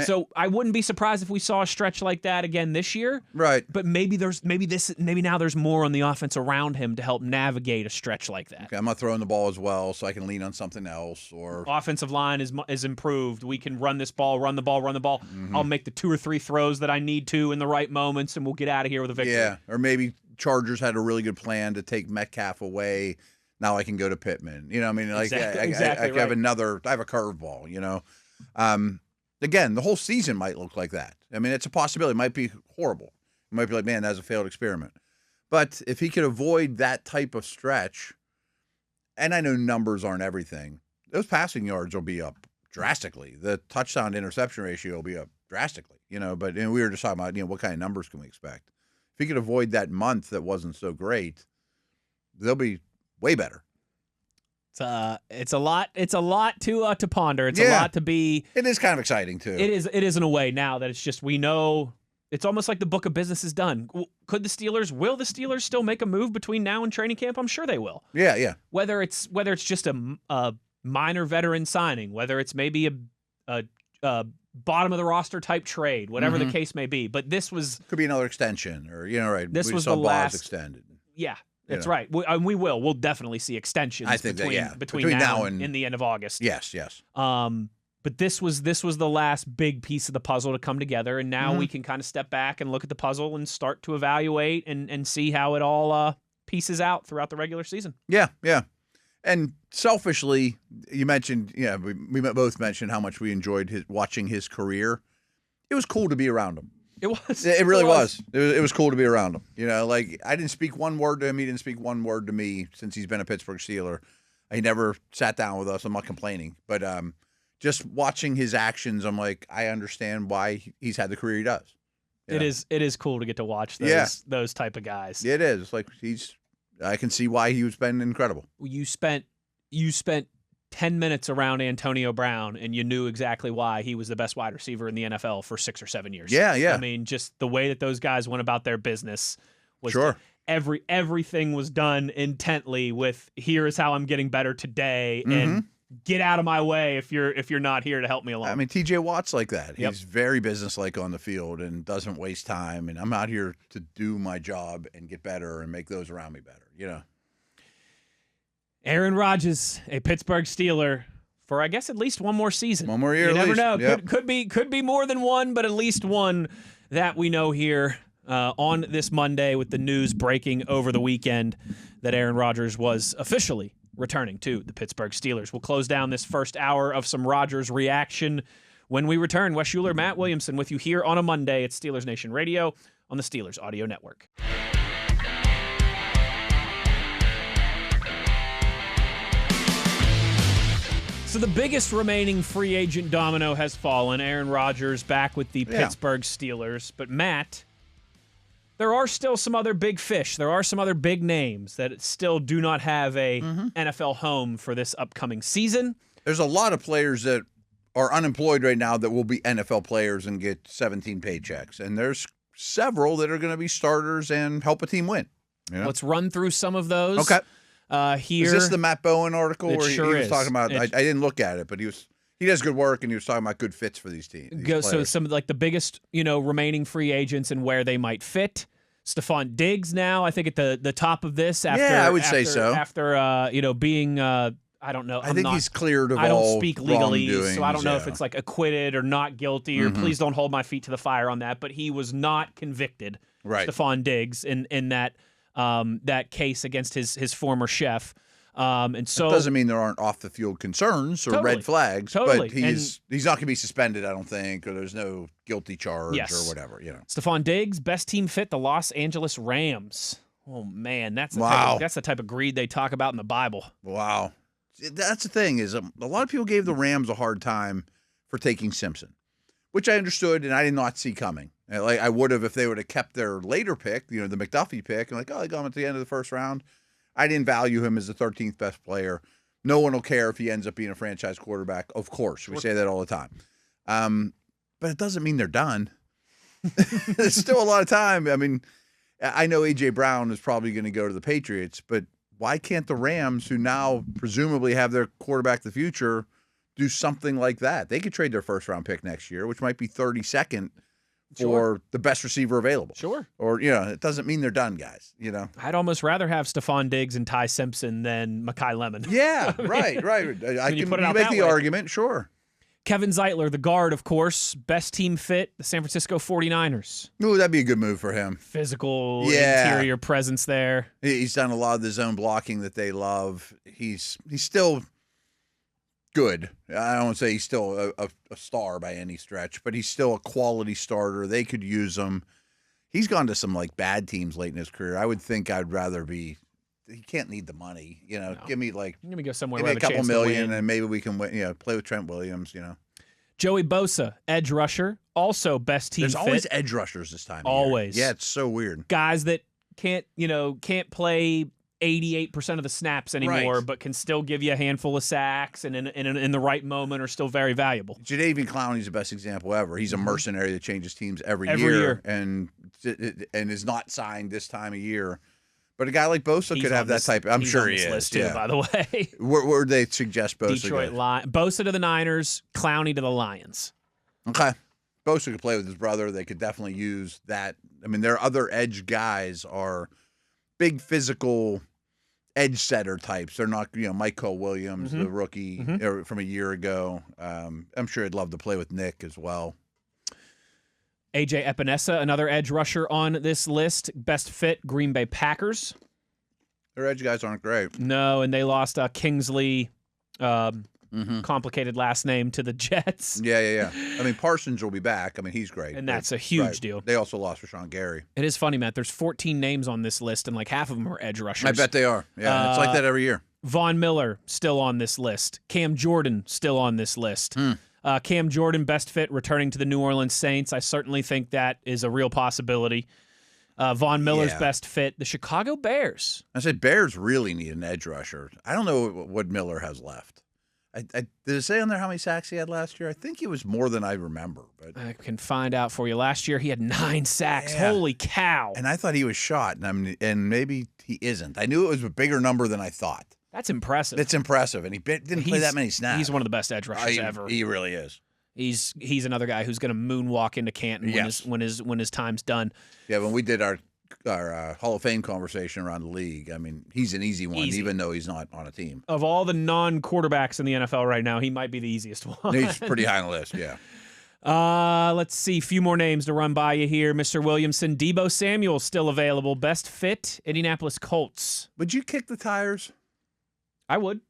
So I wouldn't be surprised if we saw a stretch like that again this year. Right. But maybe now there's more on the offense around him to help navigate a stretch like that. Okay, I'm not throwing the ball as well, so I can lean on something else. Or offensive line is improved. We can run the ball. I'll make the 2 or 3 throws that I need to in the right moments, and we'll get out of here with a victory. Yeah, or maybe Chargers had a really good plan to take Metcalf away. Now I can go to Pittman. You know, I mean, like exactly I have a curveball. You know. Again, the whole season might look like that. I mean, it's a possibility. It might be horrible. It might be like, man, that's a failed experiment. But if he could avoid that type of stretch, and I know numbers aren't everything, those passing yards will be up drastically. The touchdown-interception ratio will be up drastically. You know, but we were just talking about, what kind of numbers can we expect? If he could avoid that month that wasn't so great, they'll be way better. It's a lot to ponder. It's a lot to be. It is kind of exciting too. It is in a way now that it's just, we know it's almost like the book of business is done. Will the Steelers still make a move between now and training camp? I'm sure they will. Yeah. Whether it's just a minor veteran signing, whether it's maybe a bottom of the roster type trade, whatever the case may be. But this could be another extension, or right. This was the last extended. Yeah. That's right. We'll definitely see extensions between now and in the end of August. Yes. But this was the last big piece of the puzzle to come together, and now we can kind of step back and look at the puzzle and start to evaluate and see how it all pieces out throughout the regular season. Yeah. And selfishly, you mentioned, we both mentioned how much we enjoyed watching his career. It was cool to be around him. It was. It really was. It was cool to be around him. You know, like I didn't speak one word to him. He didn't speak one word to me since he's been a Pittsburgh Steeler. He never sat down with us. I'm not complaining, but just watching his actions, I'm like, I understand why he's had the career he does. It is cool to get to watch those type of guys. It is like I can see why he's been incredible. You spent 10 minutes around Antonio Brown, and you knew exactly why he was the best wide receiver in the NFL for 6 or 7 years. Yeah. I mean, just the way that those guys went about their business was sure. Everything was done intently with here is how I'm getting better today, and get out of my way if you're not here to help me along. I mean, TJ Watt's like that. He's very businesslike on the field and doesn't waste time. And I'm out here to do my job and get better and make those around me better. You know. Aaron Rodgers, a Pittsburgh Steeler, for I guess at least one more season. One more year. You never know. Yep. Could be more than one, but at least one that we know here on this Monday with the news breaking over the weekend that Aaron Rodgers was officially returning to the Pittsburgh Steelers. We'll close down this first hour of some Rodgers reaction when we return. Wes Uhler, Matt Williamson with you here on a Monday at Steelers Nation Radio on the Steelers Audio Network. So the biggest remaining free agent domino has fallen. Aaron Rodgers back with the Pittsburgh Steelers. But Matt, there are still some other big fish. There are some other big names that still do not have a NFL home for this upcoming season. There's a lot of players that are unemployed right now that will be NFL players and get 17 paychecks. And there's several that are going to be starters and help a team win. You know? Let's run through some of those. Okay. Here. Is this the Matt Bowen article where he was is. talking about? I didn't look at it, but he does good work, and he was talking about good fits for these teams. So some of like the biggest remaining free agents and where they might fit. Stephon Diggs now, I think at the top of this. I would say so. After being I don't know. I think he's cleared of all I don't speak legally, so I don't know if yeah. it's like acquitted or not guilty, or please don't hold my feet to the fire on that. But he was not convicted. Right. Stephon Diggs in that. That case against his former chef. And so it doesn't mean there aren't off the field concerns or red flags, but he's not going to be suspended, I don't think, or there's no guilty charge or whatever. Stephon Diggs, best team fit, the Los Angeles Rams. Oh man, that's the type of greed they talk about in the Bible. Wow, that's the thing is a lot of people gave the Rams a hard time for taking Simpson, which I understood and I did not see coming. Like I would have if they would have kept their later pick, the McDuffie pick, and they got him at the end of the first round. I didn't value him as the 13th best player. No one will care if he ends up being a franchise quarterback. Of course, we say that all the time. But it doesn't mean they're done. There's still a lot of time. I mean, I know A.J. Brown is probably going to go to the Patriots, but why can't the Rams, who now presumably have their quarterback of the future, do something like that? They could trade their first-round pick next year, which might be 32nd, for the best receiver available. Sure. Or, it doesn't mean they're done, guys, I'd almost rather have Stephon Diggs and Ty Simpson than Mekhi Lemon. Yeah, right. You make the argument, sure. Kevin Zeitler, the guard, of course, best team fit, the San Francisco 49ers. Ooh, that'd be a good move for him. Physical, interior presence there. He's done a lot of the zone blocking that they love. He's still good. I don't want to say he's still a star by any stretch, but he's still a quality starter. They could use him. He's gone to some bad teams late in his career. I would think I'd rather be. He can't need the money. No. Give me go somewhere. Give me a couple million, and maybe we can win. Play with Trent Williams. Joey Bosa, edge rusher, also best team. There's always edge rushers this time. Always. Yeah, it's so weird. Guys that can't play 88% of the snaps anymore, but can still give you a handful of sacks and in the right moment are still very valuable. Jadeveon Clowney's the best example ever. He's a mercenary that changes teams every year. And is not signed this time of year. But a guy like Bosa could have that type. I'm sure he is. List too, by the way. Where would they suggest Bosa? Detroit Bosa to the Niners, Clowney to the Lions. Okay. Bosa could play with his brother. They could definitely use that. I mean, their other edge guys are big physical edge setter types. They're not, Michael Williams, the rookie from a year ago. I'm sure he'd love to play with Nick as well. A.J. Epinesa, another edge rusher on this list. Best fit, Green Bay Packers. Their edge guys aren't great. No, and they lost Kingsley complicated last name to the Jets. Yeah. I mean, Parsons will be back. I mean, he's great. And that's a huge deal. They also lost Rashawn Gary. It is funny, Matt. There's 14 names on this list, and like half of them are edge rushers. I bet they are. Yeah, it's like that every year. Von Miller, still on this list. Cam Jordan, still on this list. Cam Jordan, best fit, returning to the New Orleans Saints. I certainly think that is a real possibility. Von Miller's best fit, the Chicago Bears. I said Bears really need an edge rusher. I don't know what Miller has left. Did it say on there how many sacks he had last year? I think it was more than I remember. But I can find out for you. Last year he had 9 sacks. Yeah. Holy cow! And I thought he was shot, and maybe he isn't. I knew it was a bigger number than I thought. That's impressive. It's impressive, and he didn't play that many snaps. He's one of the best edge rushers ever. He really is. He's another guy who's going to moonwalk into Canton when his time's done. Yeah, when we did our Hall of Fame conversation around the league, I mean, he's an easy one, even though he's not on a team. Of all the non-quarterbacks in the NFL right now, he might be the easiest one. He's pretty high on the list, yeah. Let's see, a few more names to run by you here. Mr. Williamson, Deebo Samuel still available. Best fit, Indianapolis Colts. Would you kick the tires? I would.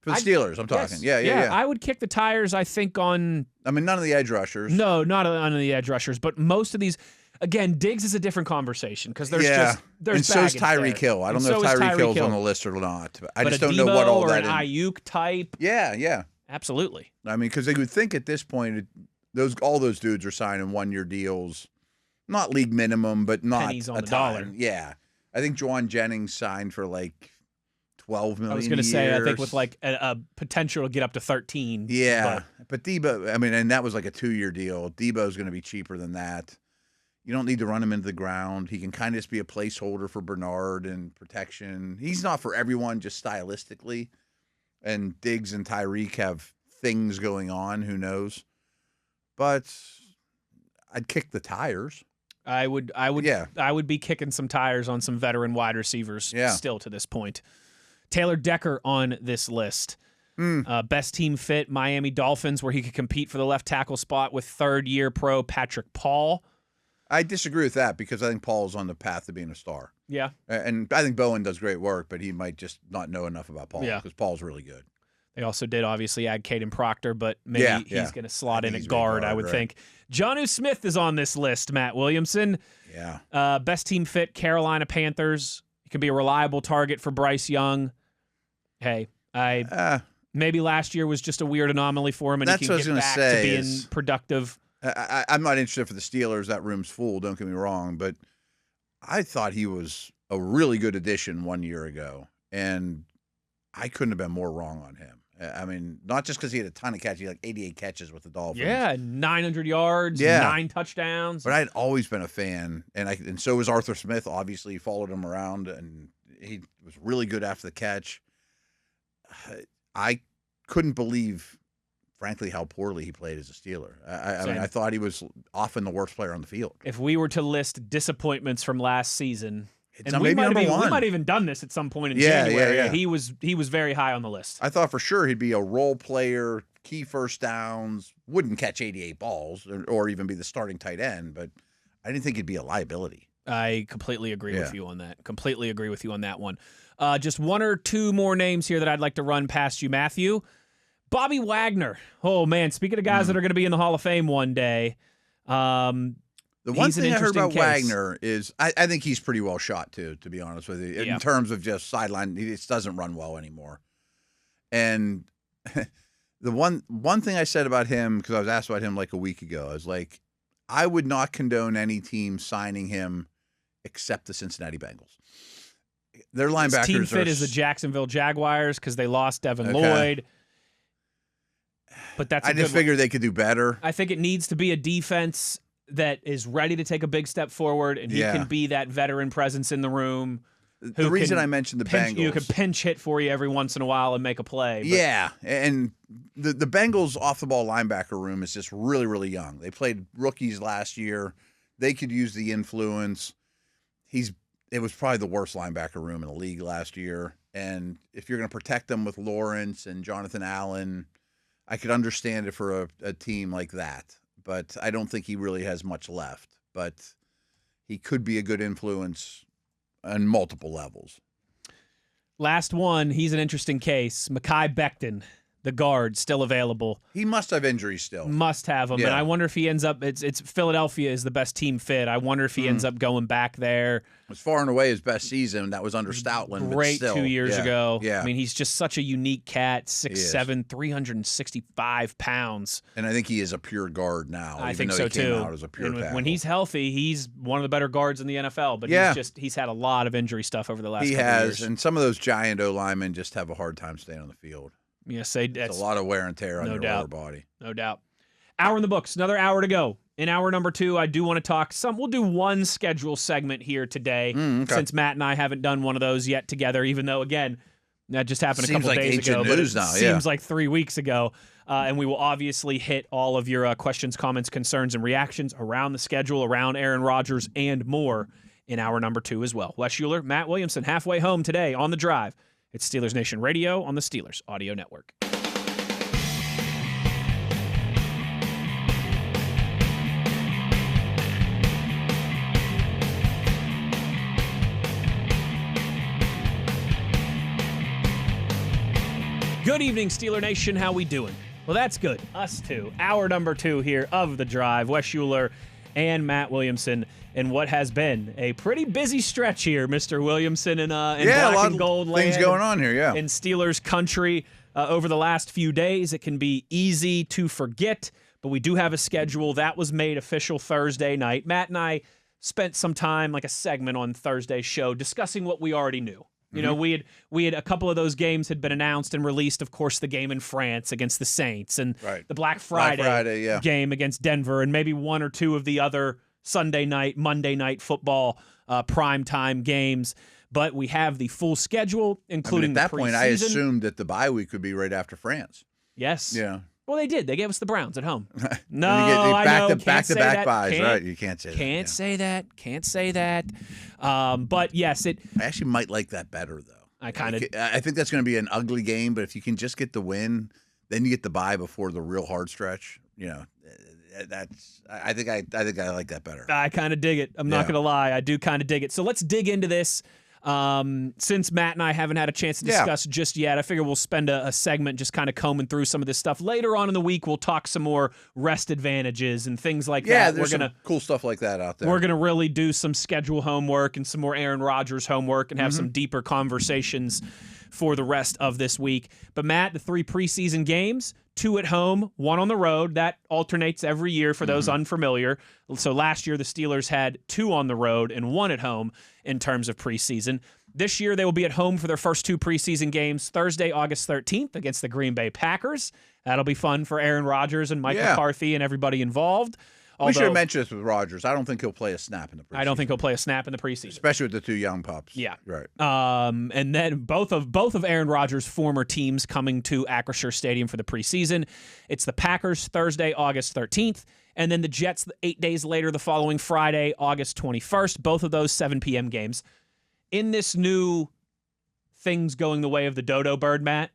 For the Steelers, I'm talking. Yes. Yeah. I would kick the tires, I think, on... I mean, none of the edge rushers. No, not on the edge rushers, but most of these... Again, Diggs is a different conversation because there's and so's Tyreek Hill. I don't know if Tyreek Hill's on the list or not. I just don't know what all that is. Or an Ayuk type. Yeah. Absolutely. I mean, because they would think at this point, all those dudes are signing one-year deals, not league minimum, but not pennies on a the dollar. Yeah. I think Juwan Jennings signed for like $12 million. I was going to say, I think with like a potential to get up to 13. Yeah. But Debo, I mean, and that was like a 2-year deal. Debo's going to be cheaper than that. You don't need to run him into the ground. He can kind of just be a placeholder for Bernard and protection. He's not for everyone, just stylistically. And Diggs and Tyreek have things going on. Who knows? But I'd kick the tires. I would be kicking some tires on some veteran wide receivers still to this point. Taylor Decker on this list. Best team fit, Miami Dolphins, where he could compete for the left tackle spot with third-year pro Patrick Paul. I disagree with that because I think Paul's on the path to being a star. Yeah. And I think Bowen does great work, but he might just not know enough about Paul because Paul's really good. They also did obviously add Caden Proctor, but maybe he's going to slot in at guard, I would think. Jonnu Smith is on this list, Matt Williamson. Yeah. Best team fit, Carolina Panthers. He can be a reliable target for Bryce Young. Hey, maybe last year was just a weird anomaly for him, and he can get back to being productive. I'm not interested for the Steelers. That room's full, don't get me wrong, but I thought he was a really good addition 1 year ago, and I couldn't have been more wrong on him. I mean, not just because he had a ton of catches, he had like 88 catches with the Dolphins. Yeah, 900 yards, 9 touchdowns. But I'd always been a fan, and so was Arthur Smith. Obviously, he followed him around, and he was really good after the catch. I couldn't believe, frankly, how poorly he played as a Steeler. I mean, I thought he was often the worst player on the field. If we were to list disappointments from last season, and we might have even done this at some point in January. Yeah. He was very high on the list. I thought for sure he'd be a role player, key first downs, wouldn't catch 88 balls or even be the starting tight end, but I didn't think he'd be a liability. I completely agree with you on that. Completely agree with you on that one. Just one or two more names here that I'd like to run past you, Matthew. Bobby Wagner. Oh, man. Speaking of guys that are going to be in the Hall of Fame one day, the one thing I heard about Wagner is I think he's pretty well shot, too, to be honest with you, in terms of just sideline. He just doesn't run well anymore. And the one thing I said about him, because I was asked about him like a week ago, I was like, I would not condone any team signing him except the Cincinnati Bengals. Their linebackers team fit is the Jacksonville Jaguars because they lost Devin Lloyd. But that's I just figured they could do better. I think it needs to be a defense that is ready to take a big step forward, and he can be that veteran presence in the room. The reason I mentioned the Bengals, you could pinch hit for you every once in a while and make a play. But. Yeah, and the Bengals off the ball linebacker room is just really, really young. They played rookies last year. They could use the influence. It was probably the worst linebacker room in the league last year. And if you're going to protect them with Lawrence and Jonathan Allen, I could understand it for a team like that. But I don't think he really has much left. But he could be a good influence on multiple levels. Last one, he's an interesting case. Mekhi Becton, the guard, still available. He must have injuries still. Must have them. Yeah. And I wonder if he ends up, it's Philadelphia is the best team fit. I wonder if he ends up going back there. It was far and away his best season. That was under Stoutland. Great but still, 2 years ago. Yeah. I mean, he's just such a unique cat, 6'7", 365 pounds. And I think he is a pure guard now. I even think though so he came too. out as a pure tackle. When he's healthy, he's one of the better guards in the NFL. But he's had a lot of injury stuff over the last couple years. And some of those giant O linemen just have a hard time staying on the field. Yes, it's a lot of wear and tear on your lower body. No doubt. Hour in the books. Another hour to go. In hour number 2, I do want to talk some. We'll do one schedule segment here today, since Matt and I haven't done one of those yet together. Even though, again, that just happened a couple days ago, but it seems like 3 weeks ago. And we will obviously hit all of your questions, comments, concerns, and reactions around the schedule, around Aaron Rodgers, and more in hour number 2 as well. Wes Uhler, Matt Williamson, halfway home today on The Drive. It's Steelers Nation Radio on the Steelers Audio Network. Good evening, Steeler Nation. How we doing? Well, that's good. Us too. Hour number 2 here of The Drive. Wes Uhler and Matt Williamson, and what has been a pretty busy stretch here, Mr. Williamson, in black and gold land. Things going on here, in Steelers country over the last few days. It can be easy to forget, but we do have a schedule that was made official Thursday night. Matt and I spent some time, like a segment on Thursday's show, discussing what we already knew. You know, we had a couple of those games had been announced and released. Of course, the game in France against the Saints and the Black Friday game against Denver, and maybe one or two of the other Sunday night, Monday night football primetime games. But we have the full schedule, including at that the point, I assumed that the bye week would be right after France. Yes. Yeah. Well, they did. They gave us the Browns at home. No, I know. Back-to-back buys, right? You can't say that. Can't say that. Can't say that. But, yes, I actually might like that better, though. I think that's going to be an ugly game, but if you can just get the win, then you get the bye before the real hard stretch. You know, I think I like that better. I kind of dig it. I'm not going to lie. I do kind of dig it. So let's dig into this. Since Matt and I haven't had a chance to discuss just yet, I figure we'll spend a segment just kind of combing through some of this stuff. Later on in the week, we'll talk some more rest advantages and things like that. Yeah, there's some cool stuff like that out there. We're going to really do some schedule homework and some more Aaron Rodgers homework and have some deeper conversations for the rest of this week. But Matt, the 3 preseason games, 2 at home, 1 on the road. That alternates every year for those unfamiliar. So last year, the Steelers had 2 on the road and 1 at home in terms of preseason. This year, they will be at home for their first 2 preseason games, Thursday, August 13th against the Green Bay Packers. That'll be fun for Aaron Rodgers and Mike McCarthy and everybody involved. We should have mentioned this with Rodgers. I don't think he'll play a snap in the preseason. I don't think he'll play a snap in the preseason. Especially with the 2 young pups. Yeah. Right. And then both of Aaron Rodgers' former teams coming to Acrisure Stadium for the preseason. It's the Packers Thursday, August 13th, and then the Jets 8 days later, the following Friday, August 21st. Both of those 7 p.m. games. In this new things going the way of the dodo bird, Matt,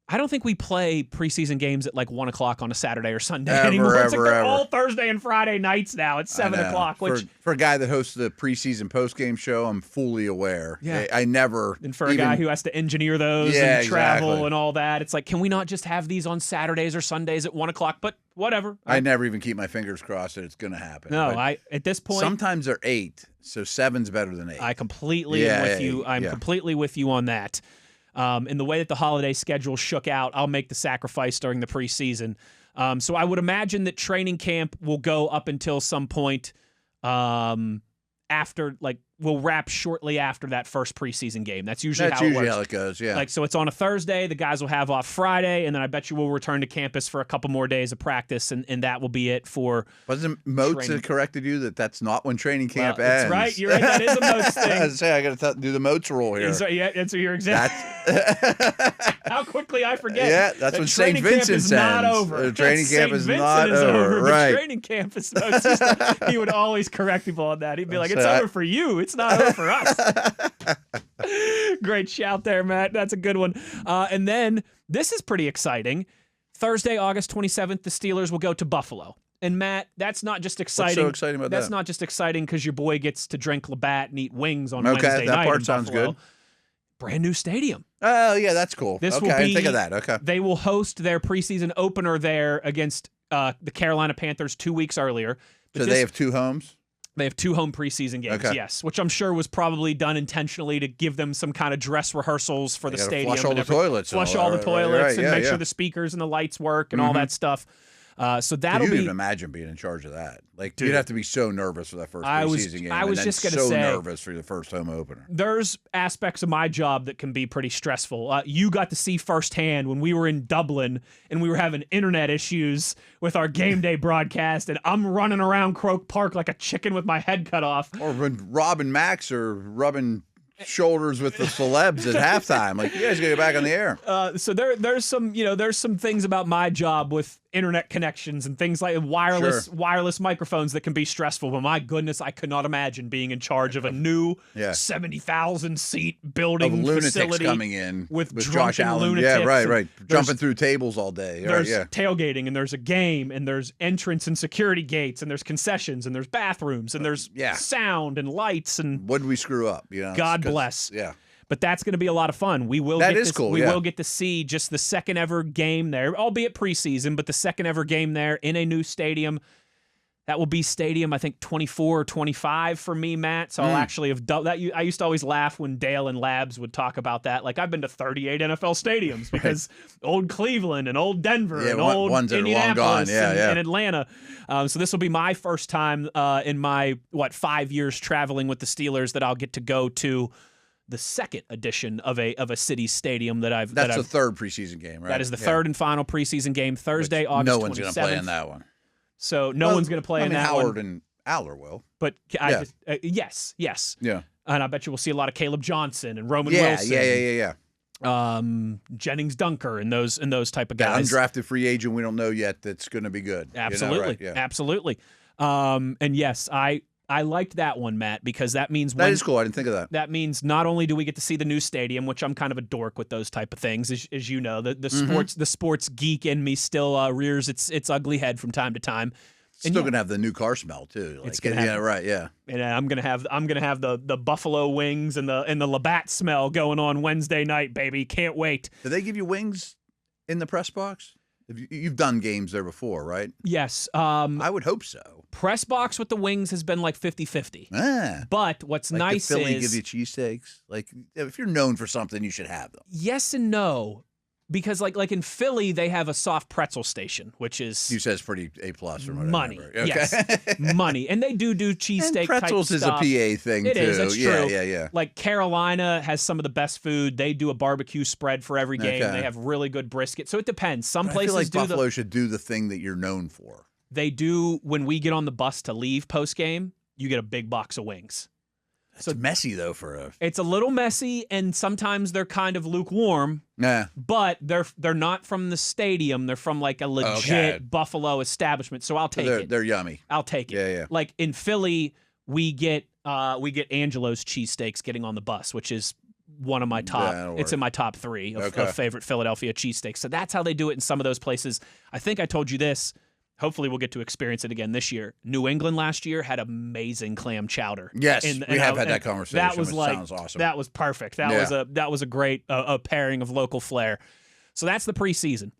I don't think we play preseason games at like 1 o'clock on a Saturday or Sunday anymore. It's like they're all Thursday and Friday nights now. It's 7 o'clock. Which for a guy that hosts the preseason postgame show, I'm fully aware. Yeah. I never. And for a guy who has to engineer those and travel and all that, it's like, can we not just have these on Saturdays or Sundays at 1 o'clock? But whatever. I never even keep my fingers crossed that it's going to happen. No, at this point. Sometimes they're 8, so 7's better than 8. I completely am with you. I'm completely with you on that. In the way that the holiday schedule shook out, I'll make the sacrifice during the preseason. So I would imagine that training camp will go up until some point after, like, we'll wrap shortly after that first preseason game. That's usually how it goes, yeah. Like, so it's on a Thursday. The guys will have off Friday, and then I bet you we'll return to campus for a couple more days of practice, and that will be it for Wasn't Moats that corrected you that that's not when training camp ends? That's right. You're right. That is a Moats thing. I got to do the Moats rule here. So you're exactly. How quickly I forget. Yeah, that's when St. Vincent's not over. Training camp is not over. Right. Training camp is he would always correct people on that. He'd be like, "It's over for you. It's not over for us." Great shout there, Matt. That's a good one. And then this is pretty exciting. Thursday, August 27th, the Steelers will go to Buffalo. And Matt, that's not just exciting. What's so exciting about that? That's not just exciting because your boy gets to drink Labatt and eat wings on Wednesday night. Okay, that part in sounds Buffalo. good. Brand new stadium. Oh, yeah, that's cool. This okay, will I be, didn't think of that. Okay. They will host their preseason opener there against the Carolina Panthers 2 weeks earlier. So they have 2 homes? They have 2 home preseason games, okay. yes, which I'm sure was probably done intentionally to give them some kind of dress rehearsals for the stadium. Flush all the toilets. Flush all the toilets and make sure the speakers and the lights work and all that stuff. So that'll be. You can imagine being in charge of that. Like, you'd have to be so nervous for that first preseason game. I was just going to say, so nervous for the first home opener. There's aspects of my job that can be pretty stressful. You got to see firsthand when we were in Dublin and we were having internet issues with our game day broadcast, and I'm running around Croke Park like a chicken with my head cut off. Or when Rob and Max are rubbing shoulders with the celebs at halftime. Like, you guys gotta get back on the air. So there's some things about my job with internet connections and things like wireless microphones that can be stressful. But my goodness, I could not imagine being in charge of a new 70,000 seat building of lunatics facility coming in with Josh Allen. Lunatics. Yeah, right. Jumping through tables all day. There's tailgating, and there's a game, and there's entrance and security gates, and there's concessions, and there's bathrooms, and there's sound and lights. And what did we screw up? God bless. Yeah. But that's going to be a lot of fun. We will will get to see just the second ever game there, albeit preseason, but the second ever game there in a new stadium. That will be stadium, I think, 24 or 25 for me, Matt. So I'll actually have done that. I used to always laugh when Dale and Labs would talk about that. Like, I've been to 38 NFL stadiums because old Cleveland and old Denver and old ones Indianapolis and Atlanta. So this will be my first time in my, 5 years traveling with the Steelers that I'll get to go to the second edition of a city stadium that's the third preseason game, right? That is the third and final preseson game, Thursday, August 27th. No one's going to play in that one. So no one's going to play in that Howard one. and Aller will. But yes. Yeah. And I bet you we'll see a lot of Caleb Johnson and Roman Wilson. Yeah. Jennings Dunker and those type of guys. That undrafted free agent we don't know yet that's going to be good. Absolutely. You know, right? Absolutely. And yes, I liked that one, Matt, because that means that is cool. I didn't think of that. That means not only do we get to see the new stadium, which I'm kind of a dork with those type of things, as you know, the sports geek in me still rears its ugly head from time to time. Still gonna have the new car smell too. Like, it's gonna have, And I'm gonna have the buffalo wings and the Labatt smell going on Wednesday night, baby. Can't wait. Do they give you wings in the press box? You've done games there before, right? Yes. I would hope so. Press box with the wings has been like 50-50. But what's nice the Philly is give you cheesesteaks. Like, if you're known for something, you should have them. Yes and no. Because like in Philly, they have a soft pretzel station, which is you said it's pretty A+ from what money. I remember. Okay. Yes, money, and they do cheesesteak. Pretzels type is stuff. a PA thing It too. is. It's true. Yeah. Like Carolina has some of the best food. They do a barbecue spread for every game. Okay. They have really good brisket. So it depends. Some places I feel like Buffalo should do the thing that you're known for. They do when we get on the bus to leave post game. You get a big box of wings. It's messy though It's a little messy, and sometimes they're kind of lukewarm. Yeah. But they're not from the stadium. They're from like a legit Buffalo establishment. So I'll take it. They're yummy. I'll take it. Yeah. Like in Philly, we get Angelo's cheesesteaks getting on the bus, which is one of my top. It's in my top 3 of favorite Philadelphia cheesesteaks. So that's how they do it in some of those places. I think I told you this. Hopefully we'll get to experience it again this year. New England last year had amazing clam chowder. Yes, we have had that conversation. That was sounds awesome. That was perfect. That was a great pairing of local flair. So that's the preseason.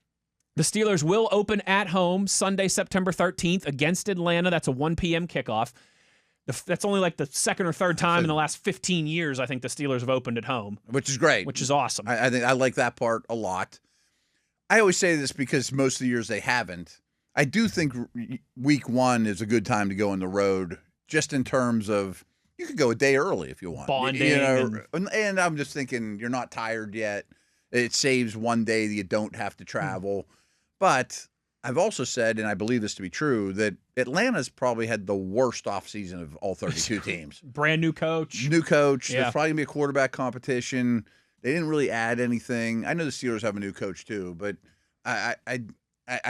The Steelers will open at home Sunday, September 13th against Atlanta. That's a 1 p.m. kickoff. That's only like the second or third time in the last 15 years I think the Steelers have opened at home. Which is great. Which is awesome. I think I like that part a lot. I always say this because most of the years they haven't. I do think week 1 is a good time to go on the road, just in terms of you could go a day early if you want. Bonding. And I'm just thinking you're not tired yet. It saves one day that you don't have to travel. But I've also said, and I believe this to be true, that Atlanta's probably had the worst offseason of all 32 teams. Brand new coach. There's probably going to be a quarterback competition. They didn't really add anything. I know the Steelers have a new coach too, but I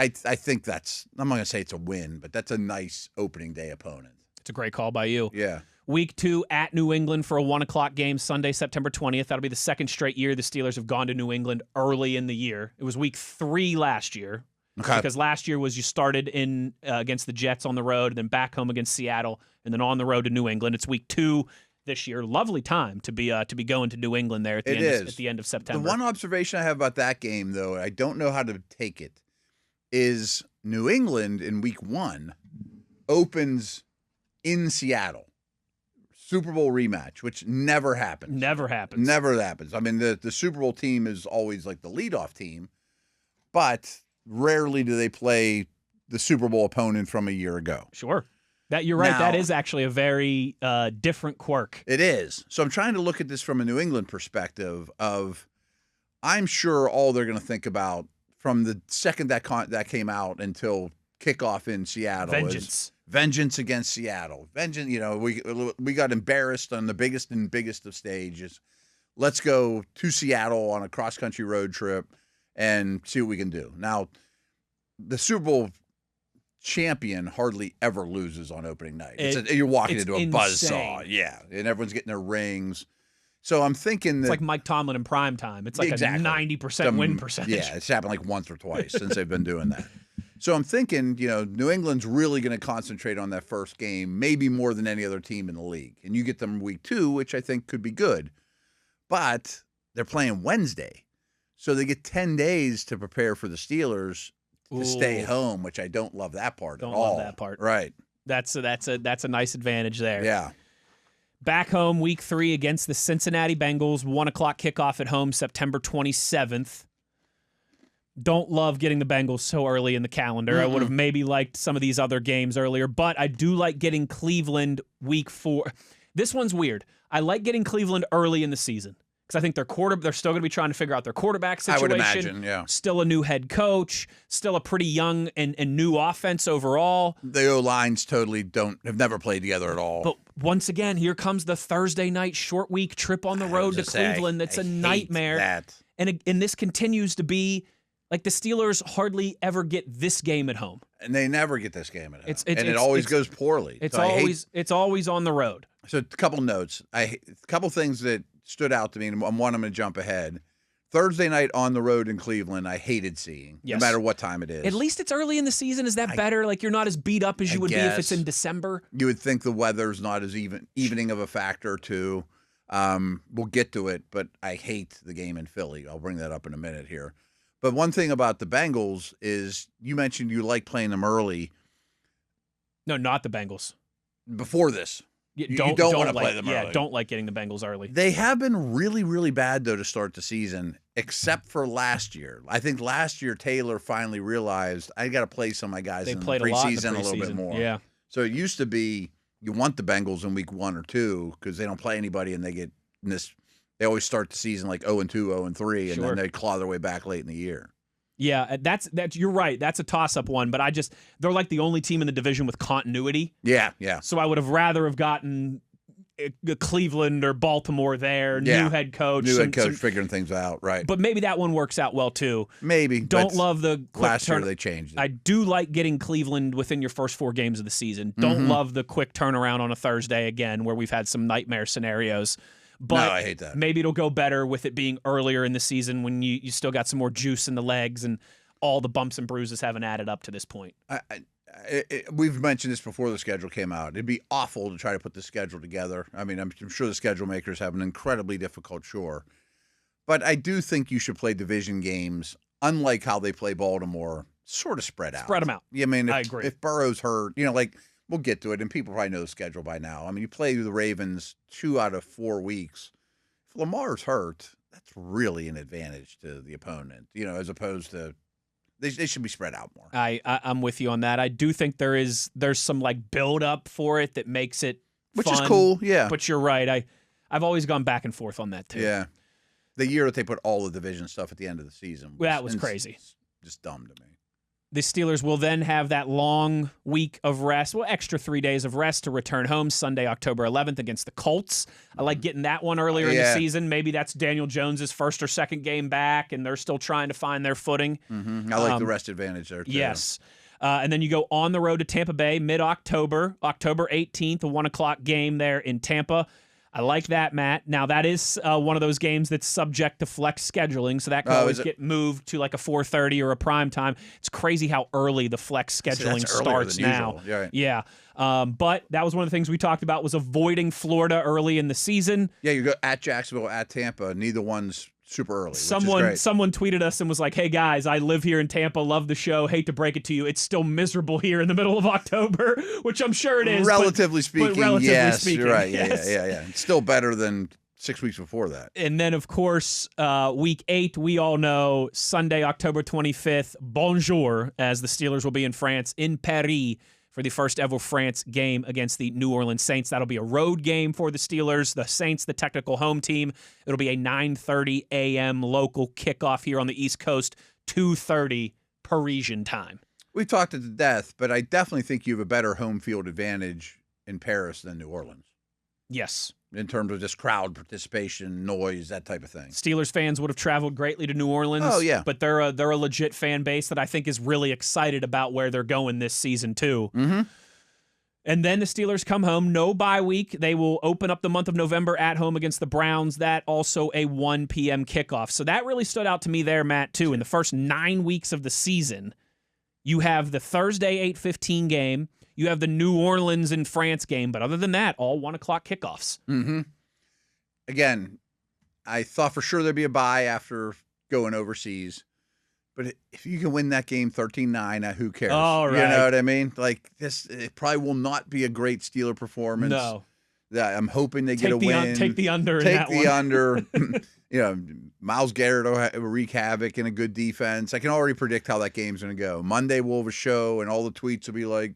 think that's, I'm not going to say it's a win, but that's a nice opening day opponent. It's a great call by you. Yeah. Week 2 at New England for a 1 o'clock game Sunday, September 20th. That'll be the second straight year the Steelers have gone to New England early in the year. It was week 3 last year. Okay. Because last year was you started in against the Jets on the road, and then back home against Seattle, and then on the road to New England. It's week 2 this year. Lovely time to be going to New England there at the end of September. The one observation I have about that game, though, I don't know how to take it, is New England in week 1 opens in Seattle. Super Bowl rematch, which never happens. Never happens. Never happens. I mean, the Super Bowl team is always like the leadoff team, but rarely do they play the Super Bowl opponent from a year ago. Sure. You're right. Now, that is actually a very different quirk. It is. So I'm trying to look at this from a New England perspective of, I'm sure all they're going to think about from the second that came out until kickoff in Seattle is vengeance against Seattle. Vengeance, we got embarrassed on the biggest of stages. Let's go to Seattle on a cross-country road trip and see what we can do. Now, the Super Bowl champion hardly ever loses on opening night. You're walking into a buzzsaw. Yeah, and everyone's getting their rings. So I'm thinking that it's like Mike Tomlin in prime time. It's like a 90% win percentage. Yeah, it's happened like once or twice since they've been doing that. So I'm thinking, New England's really going to concentrate on that first game, maybe more than any other team in the league. And you get them week 2, which I think could be good. But they're playing Wednesday. So they get 10 days to prepare for the Steelers to stay home, which I don't love that part at all. Don't love that part. Right. That's a nice advantage there. Yeah. Back home, week 3 against the Cincinnati Bengals, 1 o'clock kickoff at home, September 27th. Don't love getting the Bengals so early in the calendar. I would have maybe liked some of these other games earlier, but I do like getting Cleveland week 4. This one's weird. I like getting Cleveland early in the season because I think they're still going to be trying to figure out their quarterback situation. I would imagine, yeah. Still a new head coach, still a pretty young and new offense overall. The O-lines totally have never played together at all. But once again, here comes the Thursday night short week trip on the road to Cleveland. That's a nightmare. That. And this continues to be like the Steelers hardly ever get this game at home. And they never get this game at home. It always goes poorly. It's always on the road. So a couple notes. A couple things that stood out to me, and one I'm going to jump ahead. Thursday night on the road in Cleveland, I hated seeing, no matter what time it is. At least it's early in the season. Is that better? Like you're not as beat up as you would be if it's in December? You would think the weather's not as evening of a factor, too. We'll get to it, but I hate the game in Philly. I'll bring that up in a minute here. But one thing about the Bengals is you mentioned you like playing them early. No, not the Bengals. Before this. You don't want to play them early. Yeah, don't like getting the Bengals early. They have been really, really bad, though, to start the season, except for last year. I think last year Taylor finally realized, I got to play some of my guys in the preseason a little bit more. Yeah. So it used to be you want the Bengals in week 1 or 2 because they don't play anybody and they get in this. They always start the season like 0-2, 0-3, and then they claw their way back late in the year. Yeah, that's you're right. That's a toss-up one, but they're like the only team in the division with continuity. Yeah. So I would have rather have gotten Cleveland or Baltimore there, new head coach. Figuring things out, right. But maybe that one works out well, too. Maybe. Don't love the quick last year they changed it. I do like getting Cleveland within your first 4 games of the season. Don't love the quick turnaround on a Thursday again where we've had some nightmare scenarios. But no, I hate that. Maybe it'll go better with it being earlier in the season when you still got some more juice in the legs and all the bumps and bruises haven't added up to this point. We've mentioned this before the schedule came out. It'd be awful to try to put the schedule together. I mean, I'm sure the schedule makers have an incredibly difficult chore. But I do think you should play division games, unlike how they play Baltimore, sort of spread out. Spread them out. Yeah, I mean, I agree. If Burrow's hurt, we'll get to it, and people probably know the schedule by now. I mean, you play the Ravens 2 out of 4 weeks. If Lamar's hurt, that's really an advantage to the opponent, as opposed to they should be spread out more. I'm with you on that. I do think there's some like build up for it that makes it which fun, is cool, yeah. But you're right. I've always gone back and forth on that too. Yeah, the year that they put all the division stuff at the end of the season, that was crazy. Just dumb to me. The Steelers will then have that long week of rest, extra 3 days of rest to return home Sunday, October 11th against the Colts. I like getting that one earlier in the season. Maybe that's Daniel Jones's first or second game back, and they're still trying to find their footing. I like the rest advantage there, too. Yes. And then you go on the road to Tampa Bay mid-October, October 18th, a 1 o'clock game there in Tampa. I like that, Matt. Now, that is one of those games that's subject to flex scheduling, so that can always get moved to like a 4:30 or a prime time. It's crazy how early the flex scheduling starts now. Yeah. But that was one of the things we talked about was avoiding Florida early in the season. Yeah, you go at Jacksonville, at Tampa. Neither one's super early. Someone tweeted us and was like, "Hey guys, I live here in Tampa, love the show. Hate to break it to you, it's still miserable here in the middle of October," which I'm sure it is. Relatively speaking, yes, you're right. Yeah. It's still better than 6 weeks before that. And then, of course, week 8, we all know, Sunday, October 25th, bonjour, as the Steelers will be in France, in Paris, for the first ever France game against the New Orleans Saints. That'll be a road game for the Steelers. The Saints, the technical home team. It'll be a 9:30 a.m. local kickoff here on the East Coast, 2:30 Parisian time. We've talked it to death, but I definitely think you have a better home field advantage in Paris than New Orleans. Yes. In terms of just crowd participation, noise, that type of thing. Steelers fans would have traveled greatly to New Orleans. Oh, yeah. But they're a legit fan base that I think is really excited about where they're going this season, too. Mm-hmm. And then the Steelers come home. No bye week. They will open up the month of November at home against the Browns. That also a 1 p.m. kickoff. So that really stood out to me there, Matt, too. In the first 9 weeks of the season, you have the Thursday 8:15 game. You have the New Orleans and France game, but other than that, all 1 o'clock kickoffs. Mm-hmm. Again, I thought for sure there'd be a bye after going overseas, but if you can win that game 13-9, who cares? All right. You know what I mean? Like this, it probably will not be a great Steeler performance. No. I'm hoping they get a win. Take the under. Take the under. Myles Garrett will wreak havoc in a good defense. I can already predict how that game's going to go. Monday we'll have a show, and all the tweets will be like,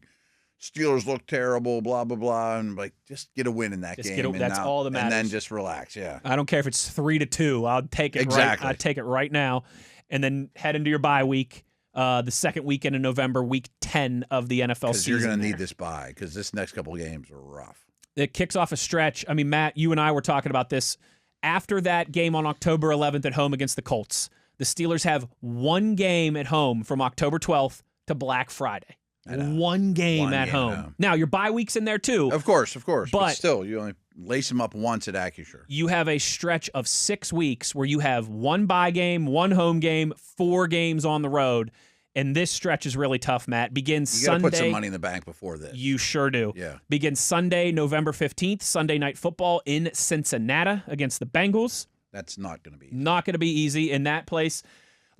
Steelers look terrible, blah, blah, blah. And like, just get a win in that game. That's all that matters. And then just relax, yeah. I don't care if it's 3-2. I'll take it exactly. I'd take it right now. And then head into your bye week, the second weekend in November, week 10 of the NFL season. Because you're going to need this bye, because this next couple of games are rough. It kicks off a stretch. I mean, Matt, you and I were talking about this. After that game on October 11th at home against the Colts, the Steelers have one game at home from October 12th to Black Friday. One game at home. Now, your bye week's in there, too. Of course. But still, you only lace them up once at Acrisure. You have a stretch of 6 weeks where you have one bye game, one home game, 4 games on the road. And this stretch is really tough, Matt. Begins Sunday. You got to put some money in the bank before this. You sure do. Yeah. Begins Sunday, November 15th, Sunday Night Football in Cincinnati against the Bengals. That's not going to be easy. Not going to be easy in that place.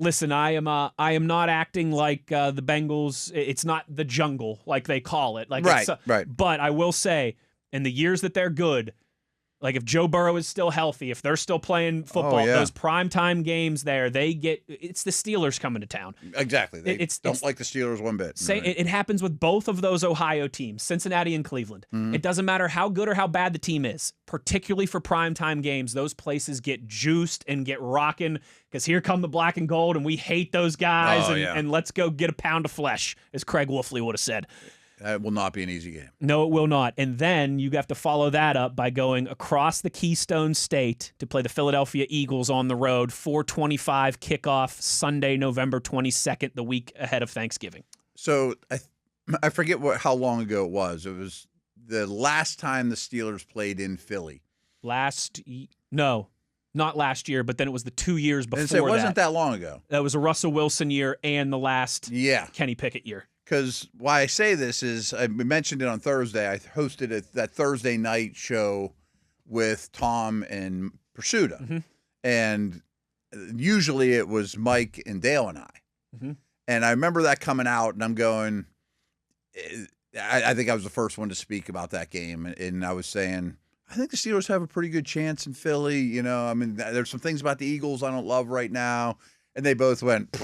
Listen, I am not acting like the Bengals. It's not the jungle like they call it. Like right. But I will say, in the years that they're good, like if Joe Burrow is still healthy, if they're still playing football, those primetime games there, it's the Steelers coming to town. Exactly. They don't like the Steelers one bit. It happens with both of those Ohio teams, Cincinnati and Cleveland. Mm-hmm. It doesn't matter how good or how bad the team is, particularly for primetime games, those places get juiced and get rocking because here come the black and gold and we hate those guys and let's go get a pound of flesh, as Craig Wolfley would have said. That will not be an easy game. No, it will not. And then you have to follow that up by going across the Keystone State to play the Philadelphia Eagles on the road. 4:25 kickoff Sunday, November 22nd, the week ahead of Thanksgiving. So I forget how long ago it was. It was the last time the Steelers played in Philly. No, not last year, but then it was the 2 years before that. It wasn't that long ago. That was a Russell Wilson year and the last Kenny Pickett year. Because why I say this is, I mentioned it on Thursday. I hosted that Thursday night show with Tom and Pursuta. Mm-hmm. And usually it was Mike and Dale and I. Mm-hmm. And I remember that coming out, and I'm going, I think I was the first one to speak about that game. And I was saying, I think the Steelers have a pretty good chance in Philly. You know, I mean, there's some things about the Eagles I don't love right now. And they both went,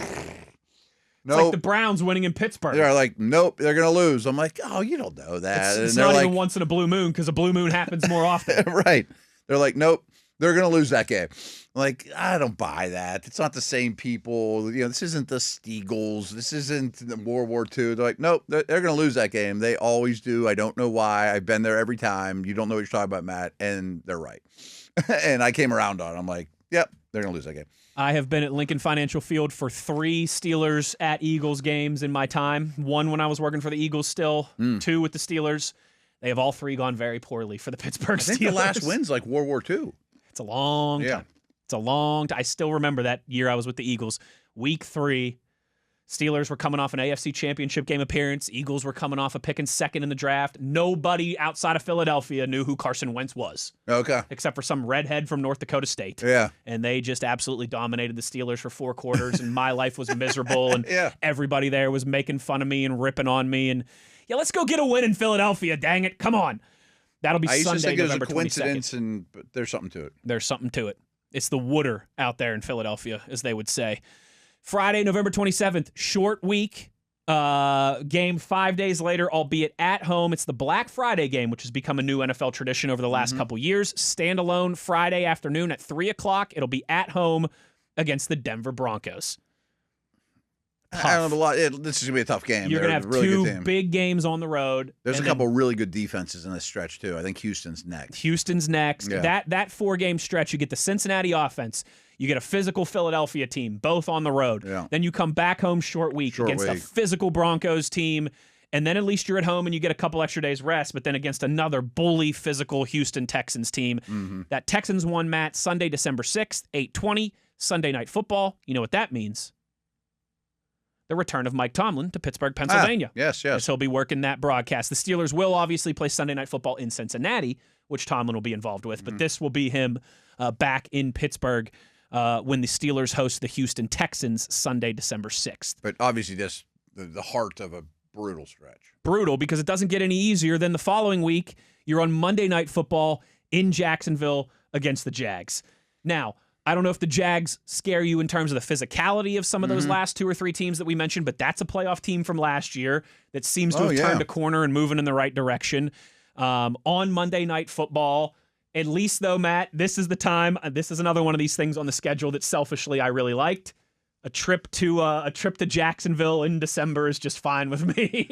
It's like the Browns winning in Pittsburgh. They're like, nope, they're going to lose. I'm like, oh, you don't know that. It's not even once in a blue moon because a blue moon happens more often. Right. They're like, nope, they're going to lose that game. I'm like, I don't buy that. It's not the same people. You know, this isn't the Steagles. This isn't the World War II. They're like, nope, they're going to lose that game. They always do. I don't know why. I've been there every time. You don't know what you're talking about, Matt. And they're right. And I came around on it. I'm like, yep, they're going to lose that game. I have been at Lincoln Financial Field for 3 Steelers at Eagles games in my time. 1 when I was working for the Eagles still, 2 with the Steelers. They have all three gone very poorly for the Pittsburgh Steelers. I think the last win's like World War II. It's a long time. It's a long time. I still remember that year I was with the Eagles. Week 3, Steelers were coming off an AFC Championship game appearance. Eagles were coming off a picking second in the draft. Nobody outside of Philadelphia knew who Carson Wentz was. Okay. Except for some redhead from North Dakota State. Yeah. And they just absolutely dominated the Steelers for 4 quarters, and my life was miserable, and everybody there was making fun of me and ripping on me. And, let's go get a win in Philadelphia, dang it. Come on. That'll be Sunday, I used to think November it was a coincidence, 22nd. but there's something to it. There's something to it. It's the wooder out there in Philadelphia, as they would say. Friday, November 27th, short week. Game 5 days later, albeit at home. It's the Black Friday game, which has become a new NFL tradition over the last couple years. Standalone Friday afternoon at 3 o'clock. It'll be at home against the Denver Broncos. Tough. I don't know a lot. This is going to be a tough game. You're going to have really two big games on the road. There's a couple really good defenses in this stretch, too. I think Houston's next. Yeah. That 4-game stretch, you get the Cincinnati offense. You get a physical Philadelphia team, both on the road. Yeah. Then you come back home short week against a physical Broncos team. And then at least you're at home and you get a couple extra days rest, but then against another bully, physical Houston Texans team. Mm-hmm. That Texans one, Matt, Sunday, December 6th, 8:20, Sunday Night Football. You know what that means? The return of Mike Tomlin to Pittsburgh, Pennsylvania. Yes. So he'll be working that broadcast. The Steelers will obviously play Sunday Night Football in Cincinnati, which Tomlin will be involved with, but this will be him back in Pittsburgh when the Steelers host the Houston Texans Sunday, December 6th. But obviously just the heart of a brutal stretch. Brutal, because it doesn't get any easier. Then the following week, you're on Monday Night Football in Jacksonville against the Jags. Now, I don't know if the Jags scare you in terms of the physicality of some of those last 2 or 3 teams that we mentioned, but that's a playoff team from last year that seems to have turned a corner and moving in the right direction. On Monday Night Football, at least though, Matt, this is the time. This is another one of these things on the schedule that selfishly I really liked. A trip to Jacksonville in December is just fine with me.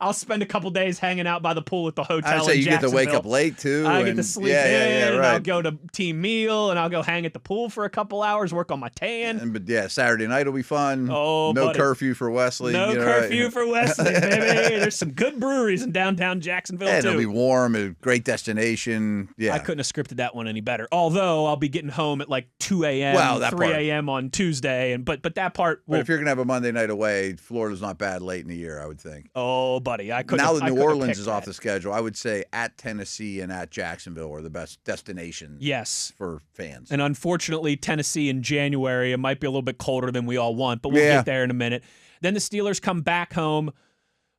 I'll spend a couple days hanging out by the pool at the hotel. I'd say you get to wake up late too. I get to sleep in, and I'll go to team meal, and I'll go hang at the pool for a couple hours, work on my tan. But Saturday night will be fun. Oh, no curfew for Wesley. No curfew for Wesley, baby. There's some good breweries in downtown Jacksonville too. It'll be warm, a great destination. Yeah, I couldn't have scripted that one any better. Although I'll be getting home at like 2 a.m., 3 a.m. on Tuesday, but that part. But if you're gonna have a Monday night away, Florida's not bad late in the year, I would think. Oh, buddy, I couldn't. Now that New Orleans is off the schedule, I would say at Tennessee and at Jacksonville are the best destinations. Yes, for fans. And unfortunately, Tennessee in January, it might be a little bit colder than we all want, but we'll get there in a minute. Then the Steelers come back home.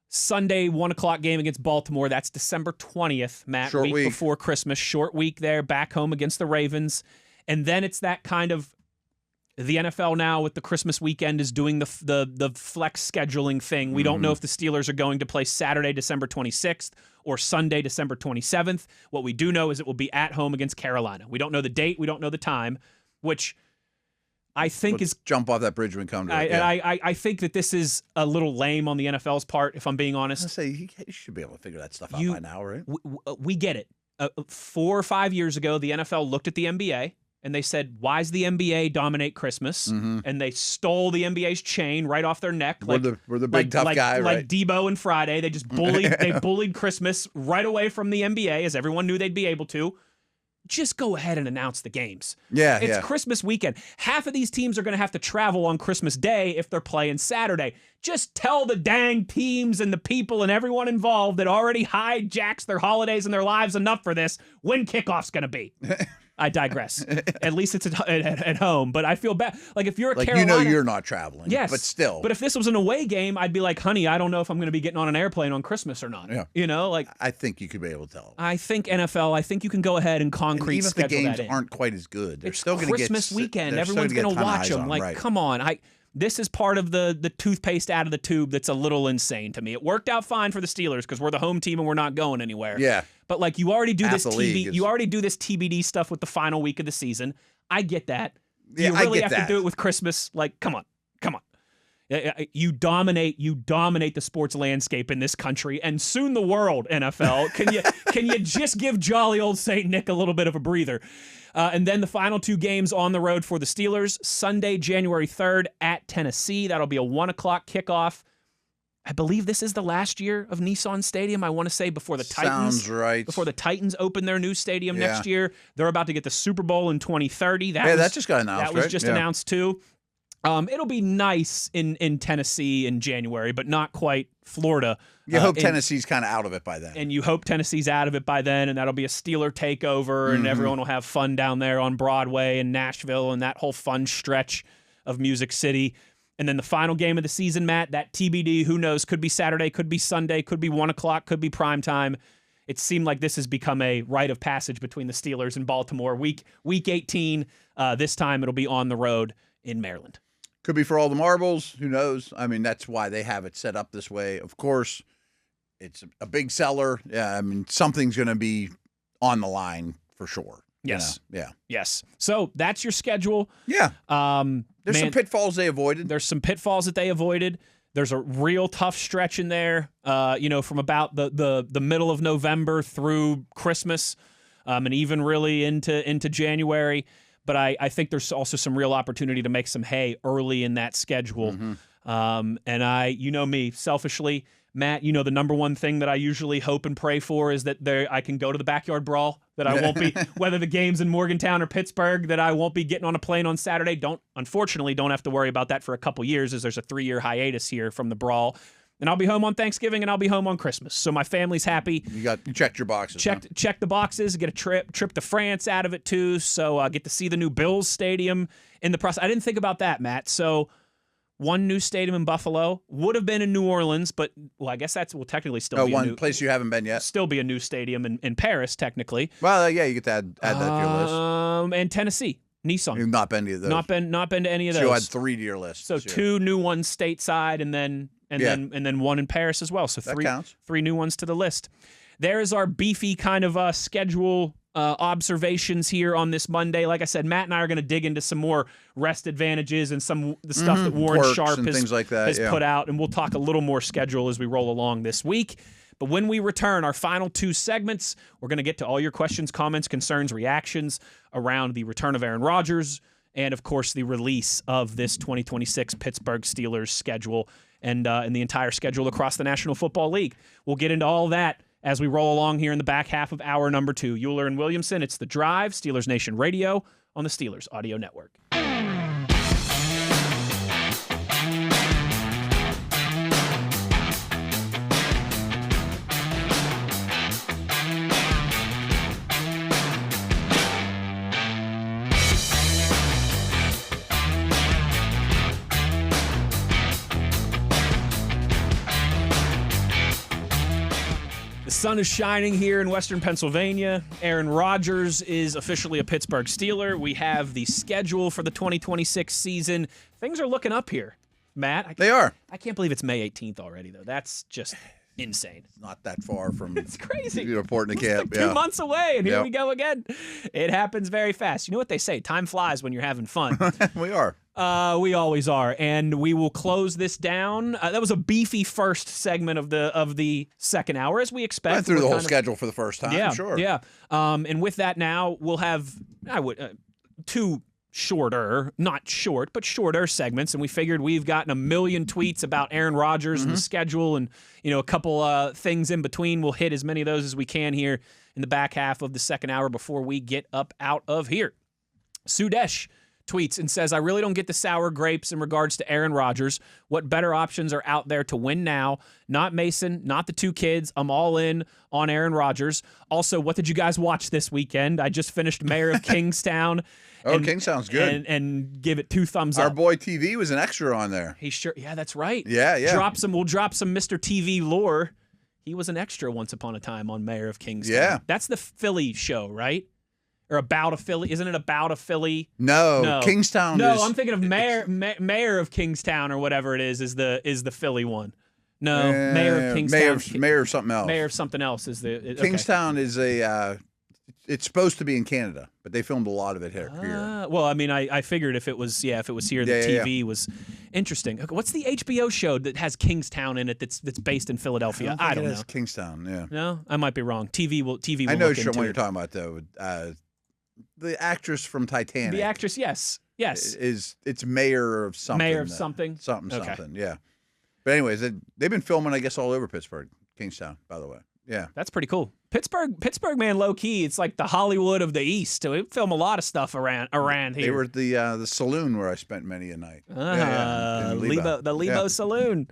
Sunday, 1 o'clock game against Baltimore. That's December 20th, Matt. Short week before Christmas. Short week there, back home against the Ravens. And then it's that kind of. The NFL now with the Christmas weekend is doing the flex scheduling thing. We don't know if the Steelers are going to play Saturday, December 26th or Sunday, December 27th. What we do know is it will be at home against Carolina. We don't know the date. We don't know the time, which I think is... Jump off that bridge when we come to it. I think that this is a little lame on the NFL's part, if I'm being honest. I say you should be able to figure that stuff out by now, right? We get it. 4 or 5 years ago, the NFL looked at the NBA, and they said, why does the NBA dominate Christmas? And they stole the NBA's chain right off their neck. We're the big tough guy, right? Like Debo and Friday. They just bullied Christmas right away from the NBA, as everyone knew they'd be able to. Just go ahead and announce the games. It's Christmas weekend. Half of these teams are going to have to travel on Christmas Day if they're playing Saturday. Just tell the dang teams and the people and everyone involved that already hijacks their holidays and their lives enough for this when kickoff's going to be. I digress. At least it's at home, but I feel bad. Like if you're a Carolina, you're not traveling. Yes, but still. But if this was an away game, I'd be like, honey, I don't know if I'm going to be getting on an airplane on Christmas or not. Yeah. You know, like I think you could be able to tell. I think NFL. I think you can go ahead and concrete. And even if the games aren't quite as good, they're still going to get Christmas weekend. Everyone's going to watch them. Like, come on, This is part of the toothpaste out of the tube that's a little insane to me. It worked out fine for the Steelers because we're the home team and we're not going anywhere. Yeah. But like you already do this TBD stuff with the final week of the season. I get that. Yeah, you really I get have to do it with Christmas. Like, come on. You dominate the sports landscape in this country and soon the world, NFL. Can you just give jolly old St. Nick a little bit of a breather? And then the final 2 games on the road for the Steelers. Sunday, January 3rd at Tennessee. That'll be a 1 o'clock kickoff. I believe this is the last year of Nissan Stadium. I want to say before the Titans. Sounds right. Before the Titans open their new stadium next year. They're about to get the Super Bowl in 2030. That just got announced, That was just announced, too. It'll be nice in Tennessee in January, but not quite Florida. You hope Tennessee's kind of out of it by then. And you hope Tennessee's out of it by then, and that'll be a Steeler takeover, and everyone will have fun down there on Broadway and Nashville and that whole fun stretch of Music City. And then the final game of the season, Matt, that TBD, who knows, could be Saturday, could be Sunday, could be 1 o'clock, could be prime time. It seemed like this has become a rite of passage between the Steelers and Baltimore. Week 18, this time it'll be on the road in Maryland. Could be for all the marbles. Who knows? I mean, that's why they have it set up this way. Of course, it's a big seller. Yeah, I mean, something's going to be on the line for sure. Yes. Yeah. Yes. So that's your schedule. Yeah. There's some pitfalls they avoided. There's some pitfalls that they avoided. There's a real tough stretch in there, from about the middle of November through Christmas, and even really into January. But I think there's also some real opportunity to make some hay early in that schedule. And you know me, selfishly, Matt, the number one thing that I usually hope and pray for is that I can go to the backyard brawl, that I won't be, whether the game's in Morgantown or Pittsburgh, that I won't be getting on a plane on Saturday. Unfortunately, don't have to worry about that for a couple years, as there's a 3-year hiatus here from the brawl. And I'll be home on Thanksgiving, and I'll be home on Christmas. So my family's happy. You checked your boxes. Check the boxes. Get a trip to France out of it too. So I get to see the new Bills stadium in the process. I didn't think about that, Matt. So one new stadium in Buffalo would have been in New Orleans, but I guess will technically still be one place you haven't been yet. Still be a new stadium in Paris, technically. Well, yeah, you get to add that to your list. And Tennessee. Nissan. You've not been to those. Not been to any of those. So you had 3 to your list. So 2 new ones stateside, and then one in Paris as well. So three new ones to the list. There is our beefy kind of schedule observations here on this Monday. Like I said, Matt and I are going to dig into some more rest advantages and the stuff that Warren Sharp has put out, and we'll talk a little more schedule as we roll along this week. But when we return, our final 2 segments, we're going to get to all your questions, comments, concerns, reactions around the return of Aaron Rodgers and, of course, the release of this 2026 Pittsburgh Steelers schedule and the entire schedule across the National Football League. We'll get into all that as we roll along here in the back half of hour number 2. Uhler and Williamson, it's The Drive, Steelers Nation Radio on the Steelers Audio Network. The sun is shining here in Western Pennsylvania. Aaron Rodgers is officially a Pittsburgh Steeler. We have the schedule for the 2026 season. Things are looking up here, Matt. They are. I can't believe it's May 18th already, though. That's just insane. It's not that far from it's crazy. Reporting to camp. Like 2 months away, and here we go again. It happens very fast. You know what they say? Time flies when you're having fun. We are. We always are, and we will close this down. That was a beefy first segment of the second hour, as we expect. Went through the whole schedule for the first time. Yeah, sure. Yeah. And with that, now we'll have 2 shorter, not short, but shorter segments. And we figured we've gotten a million tweets about Aaron Rodgers and the schedule, and a couple things in between. We'll hit as many of those as we can here in the back half of the second hour before we get up out of here. Sudesh tweets and says, I really don't get the sour grapes in regards to Aaron Rodgers. What better options are out there to win now? Not Mason, not the 2 kids. I'm all in on Aaron Rodgers. Also, what did you guys watch this weekend? I just finished Mayor of Kingstown. Kingstown's good. And give it 2 thumbs up. Our boy TV was an extra on there. Yeah, that's right. Yeah. We'll drop some Mr. TV lore. He was an extra once upon a time on Mayor of Kingstown. Yeah. That's the Philly show, right? Or About a Philly? Isn't it About a Philly? No. Kingstown. No, I'm thinking of Mayor of Kingstown or whatever it is the Philly one. No, Mayor of Kingstown. Mayor of something else. Mayor of something else is the Kingstown is it's supposed to be in Canada, but they filmed a lot of it here. Well, I mean, I figured if it was here, the TV was interesting. Okay, what's the HBO show that has Kingstown in it that's based in Philadelphia? I don't know. It's Kingstown, yeah. No, I might be wrong. TV will I know look what into you're talking about, though. The actress from Titanic. The actress, yes. It's mayor of something. Mayor of something. Something, yeah. But anyways, they've been filming, I guess, all over Pittsburgh, Kingstown, by the way. Yeah. That's pretty cool. Pittsburgh, man, low key, it's like the Hollywood of the East. We film a lot of stuff around here. They were at the saloon where I spent many a night. The Lebo Saloon.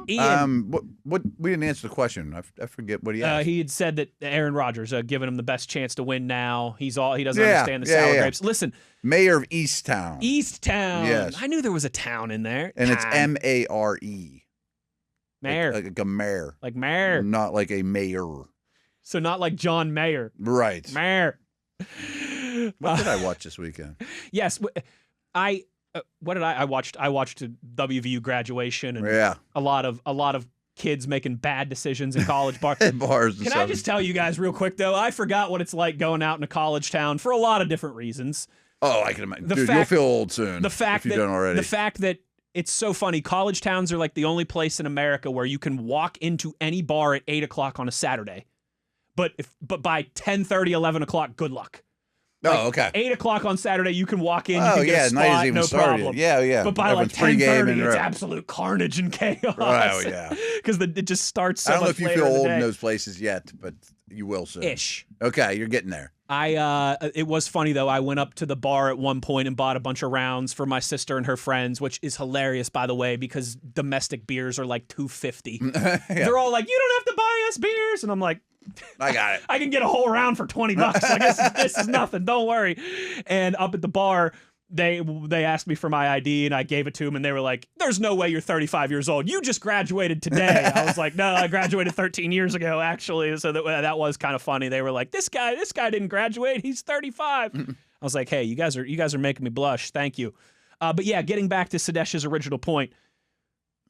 Ian, what we didn't answer the question. I forget what he asked. He had said that Aaron Rodgers giving him the best chance to win now. He doesn't understand the sour grapes. Listen, mayor of Easttown. Yes, I knew there was a town in there. And it's Mare. Mayor. Like a mayor. Like mayor. Not like a mayor. So not like John Mayer. Right. Mayor. What did I watch this weekend? Yes, what did I watched a WVU graduation and a lot of kids making bad decisions in college bars. Can I just tell you guys real quick though? I forgot what it's like going out in a college town for a lot of different reasons. Oh, I can imagine. You'll feel old soon. The fact if you don't already. The fact that it's so funny. College towns are like the only place in America where you can walk into any bar at 8 o'clock on a Saturday. But by 10:30, 11 o'clock, good luck. Like, okay. 8 o'clock on Saturday, you can walk in. You can get a spot, night is even no started. problem. Yeah. But by like 10:30, it's absolute carnage and chaos. Oh yeah. Because it just starts. So I don't know if you feel old in in those places yet, but you will soon. Ish. Okay, you're getting there. It was funny though. I went up to the bar at one point and bought a bunch of rounds for my sister and her friends, which is hilarious, by the way, because domestic beers are like $2.50. They're all like, "You don't have to buy us beers," and I'm like, I got it. I can get a whole round for $20. Like this is nothing. Don't worry. And up at the bar, they asked me for my ID and I gave it to them and they were like, "There's no way you're 35 years old. You just graduated today." I was like, "No, I graduated 13 years ago actually." So that was kind of funny. They were like, "This guy didn't graduate. He's 35." I was like, "Hey, you guys are making me blush. Thank you." But yeah, getting back to Sadesh's original point,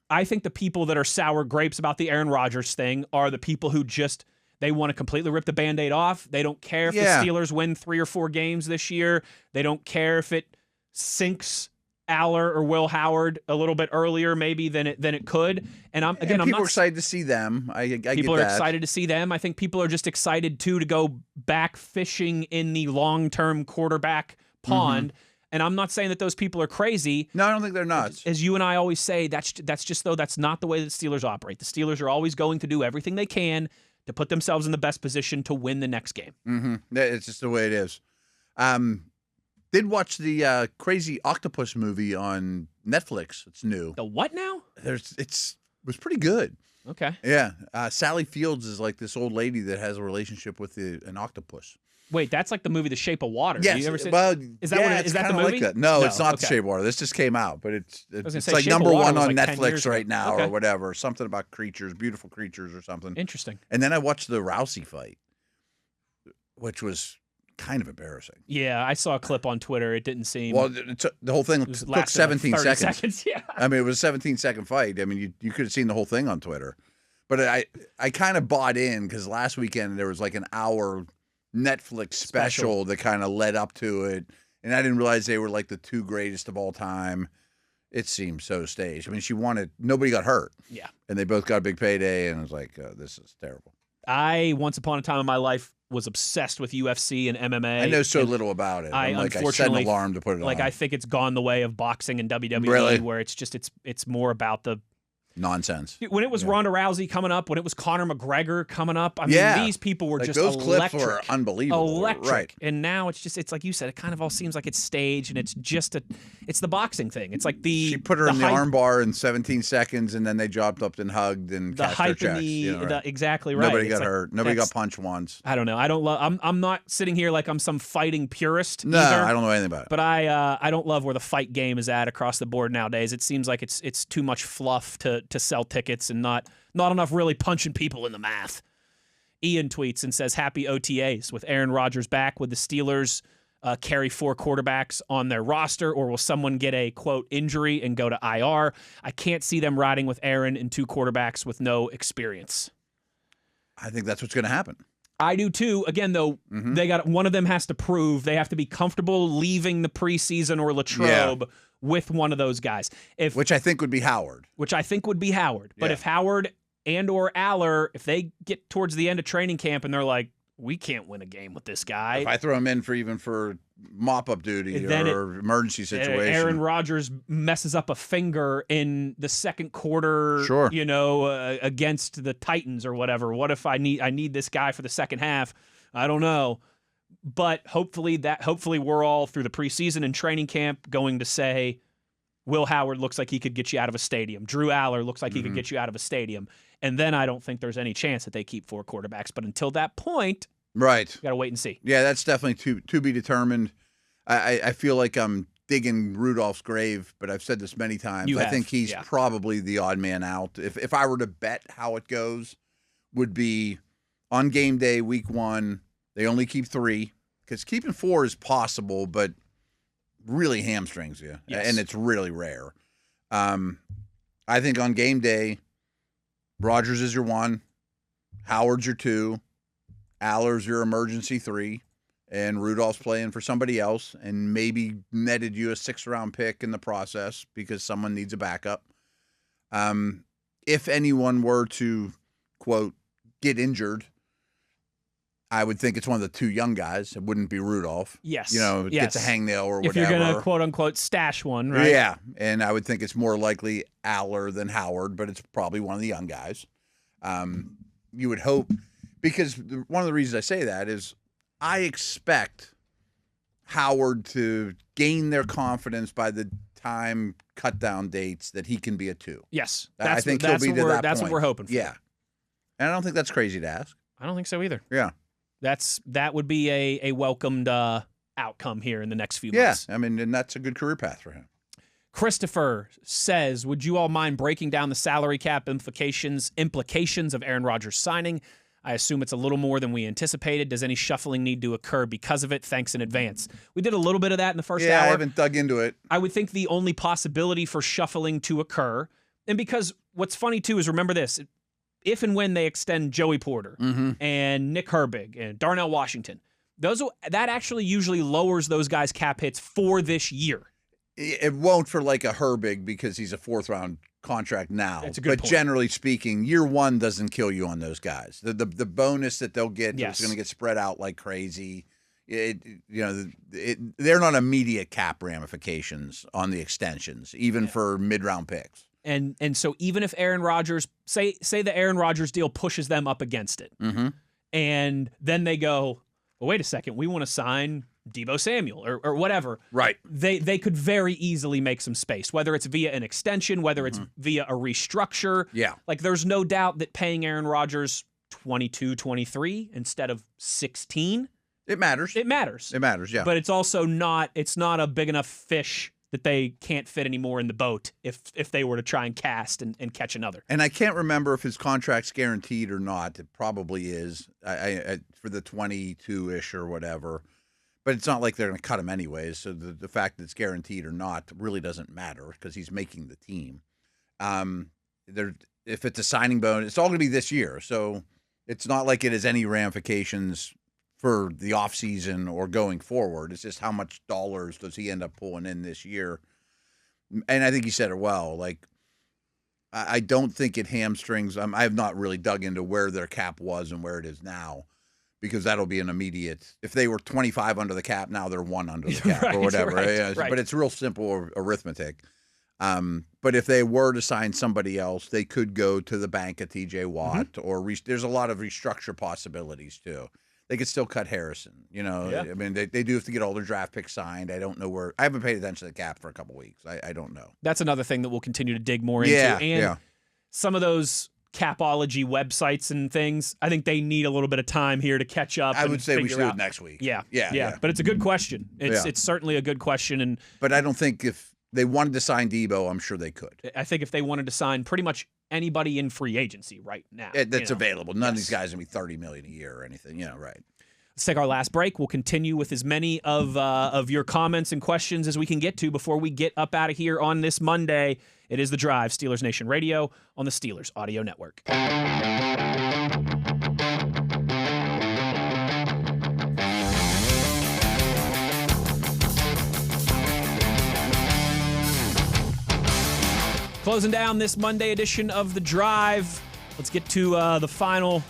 I think the people that are sour grapes about the Aaron Rodgers thing are the people who just they want to completely rip the Band-Aid off. They don't care if the Steelers win 3 or 4 games this year. They don't care if it sinks Aller or Will Howard a little bit earlier maybe than it could. And I'm people not are excited to see them. I people get are that. excited to see them. I think people are just excited to go back fishing in the long-term quarterback pond. And I'm not saying that those people are crazy. No, I don't think they're nuts. As you and I always say, that's just though that's not the way that the Steelers operate. The Steelers are always going to do everything they can to put themselves in the best position to win the next game. It's just the way it is. Did watch the Crazy Octopus movie on Netflix. It's new. The what now? It was pretty good. Okay. Yeah. Sally Fields is like this old lady that has a relationship with an octopus. Wait, that's like the movie The Shape of Water. Yes. You ever seen, well, is that the movie? Like that. No, it's not The Shape of Water. This just came out, but it's like Shape number 1 on like Netflix right now or whatever. Something about creatures, beautiful creatures or something. Interesting. And then I watched the Rousey fight, which was kind of embarrassing. Yeah, I saw a clip on Twitter. It didn't seem... Well, the whole thing took 17 like 30 seconds. Yeah. I mean, it was a 17-second fight. I mean, you could have seen the whole thing on Twitter. But I kind of bought in because last weekend there was like an hour Netflix special that kind of led up to it. And I didn't realize they were like the 2 greatest of all time. It seemed so staged. I mean, nobody got hurt. Yeah. And they both got a big payday. And I was like, this is terrible. I, once upon a time in my life, was obsessed with UFC and MMA. I know so little about it. I set an alarm to put it on. I think it's gone the way of boxing and WWE, really? Where it's more about the nonsense. When it was Ronda Rousey coming up, when it was Conor McGregor coming up, I mean, these people were just those electric. Clips were unbelievable. Electric. Right. And now it's like you said, it kind of all seems like it's staged and it's the boxing thing. It's like she put her in the armbar in 17 seconds and then they jumped up and hugged and the cashed hype their checks. and exactly right. Nobody got hurt. Nobody got punched once. I don't know. I don't love. I'm not sitting here like I'm some fighting purist. No, either, I don't know anything about it. But I don't love where the fight game is at across the board nowadays. It seems like it's too much fluff to sell tickets and not enough really punching people in the math. Ian tweets and says, "Happy OTAs with Aaron Rodgers back. Would the Steelers carry 4 quarterbacks on their roster, or will someone get a, quote, injury and go to IR? I can't see them riding with Aaron and 2 quarterbacks with no experience." I think that's what's going to happen. I do too. Again, though, they got one of them has to prove they have to be comfortable leaving the preseason or Latrobe with one of those guys. Which I think would be Howard. But if Howard and or Aller, if they get towards the end of training camp and they're like, we can't win a game with this guy. If I throw him in for mop-up duty or emergency situation. Aaron Rodgers messes up a finger in the second quarter, sure. Against the Titans or whatever. What if I need this guy for the second half? I don't know. But hopefully we're all through the preseason and training camp going to say, Will Howard looks like he could get you out of a stadium. Drew Aller looks like he could get you out of a stadium. And then I don't think there's any chance that they keep 4 quarterbacks. But until that point, right, got to wait and see. Yeah, that's definitely to be determined. I feel like I'm digging Rudolph's grave, but I've said this many times. I think he's probably the odd man out. If I were to bet how it goes, would be on game day, week 1, they only keep 3. Because keeping 4 is possible, but really hamstrings you, and it's really rare. I think on game day, Rodgers is your 1, Howard's your 2, Aller's your emergency 3, and Rudolph's playing for somebody else, and maybe netted you a 6th-round pick in the process because someone needs a backup. If anyone were to, quote, get injured, I would think it's one of the 2 young guys. It wouldn't be Rudolph. Yes. Gets a hangnail or whatever. If you're going to, quote, unquote, stash one, right? Yeah, and I would think it's more likely Aller than Howard, but it's probably one of the young guys. You would hope, because one of the reasons I say that is I expect Howard to gain their confidence by the time cut-down dates that he can be a 2. Yes. I think he'll be to that point. That's what we're hoping for. Yeah. And I don't think that's crazy to ask. I don't think so either. Yeah. That would be a welcomed outcome here in the next few months. Yeah, I mean, and that's a good career path for him. Christopher says, would you all mind breaking down the salary cap implications of Aaron Rodgers signing? I assume it's a little more than we anticipated. Does any shuffling need to occur because of it? Thanks in advance. We did a little bit of that in the first hour. Yeah, I haven't dug into it. I would think the only possibility for shuffling to occur, and because what's funny too is, remember this, if and when they extend Joey Porter and Nick Herbig and Darnell Washington, that actually usually lowers those guys' cap hits for this year. It won't for like a Herbig because he's a 4th-round contract now. That's a good point. Generally speaking, year 1 doesn't kill you on those guys. The bonus that they'll get is going to get spread out like crazy. They're not immediate cap ramifications on the extensions, even for mid-round picks. And so even if Aaron Rodgers, say the Aaron Rodgers deal pushes them up against it, and then they go, well, wait a second, we want to sign Deebo Samuel or whatever. Right. They could very easily make some space, whether it's via an extension, whether it's via a restructure. Yeah. Like there's no doubt that paying Aaron Rodgers $22, $23 instead of $16. It matters. It matters. It matters, yeah. But it's also not a big enough fish that they can't fit anymore in the boat if they were to try and cast and catch another. And I can't remember if his contract's guaranteed or not. It probably is I for the 22-ish or whatever. But it's not like they're going to cut him anyways. So the fact that it's guaranteed or not really doesn't matter because he's making the team. If it's a signing bonus, it's all going to be this year. So it's not like it has any ramifications for the offseason or going forward. It's just how much dollars does he end up pulling in this year. And I think he said it well. Like, I don't think it hamstrings. I have not really dug into where their cap was and where it is now, because that'll be an immediate. If they were 25 under the cap, now they're 1 under the cap or whatever. Right. But it's real simple arithmetic. But if they were to sign somebody else, they could go to the bank at TJ Watt or there's a lot of restructure possibilities too. They could still cut Harrison, I mean, they do have to get all their draft picks signed. I don't know where. I haven't paid attention to the cap for a couple weeks. I don't know. That's another thing that we'll continue to dig more into. And some of those Capology websites and things, I think they need a little bit of time here to catch up. I would say we should do it next week. Yeah. But it's a good question. It's certainly a good question. But I don't think if they wanted to sign Deebo, I'm sure they could. I think if they wanted to sign pretty much anybody in free agency right now. That's available. None of these guys are going to be $30 million a year or anything. Right. Let's take our last break. We'll continue with as many of your comments and questions as we can get to before we get up out of here on this Monday. It is The Drive, Steelers Nation Radio on the Steelers Audio Network. Closing down this Monday edition of The Drive. Let's get to the final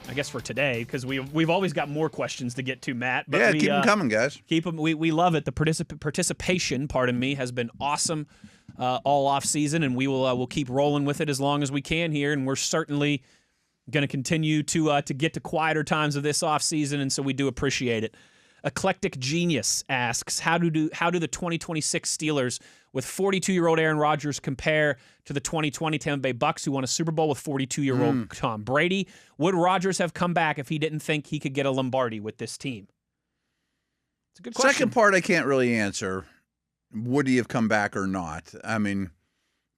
I guess for today, because we've always got more questions to get to, Matt. But yeah, keep them coming, guys. Keep them. We love it. The participation, pardon me, has been awesome all off season, and we'll keep rolling with it as long as we can here. And we're certainly going to continue to get to quieter times of this off season, and so we do appreciate it. Eclectic Genius asks, how do the 2026 Steelers with 42-year-old Aaron Rodgers compare to the 2020 Tampa Bay Bucks, who won a Super Bowl with 42-year-old Tom Brady? Would Rodgers have come back if he didn't think he could get a Lombardi with this team? It's a good question. Second part I can't really answer. Would he have come back or not? I mean,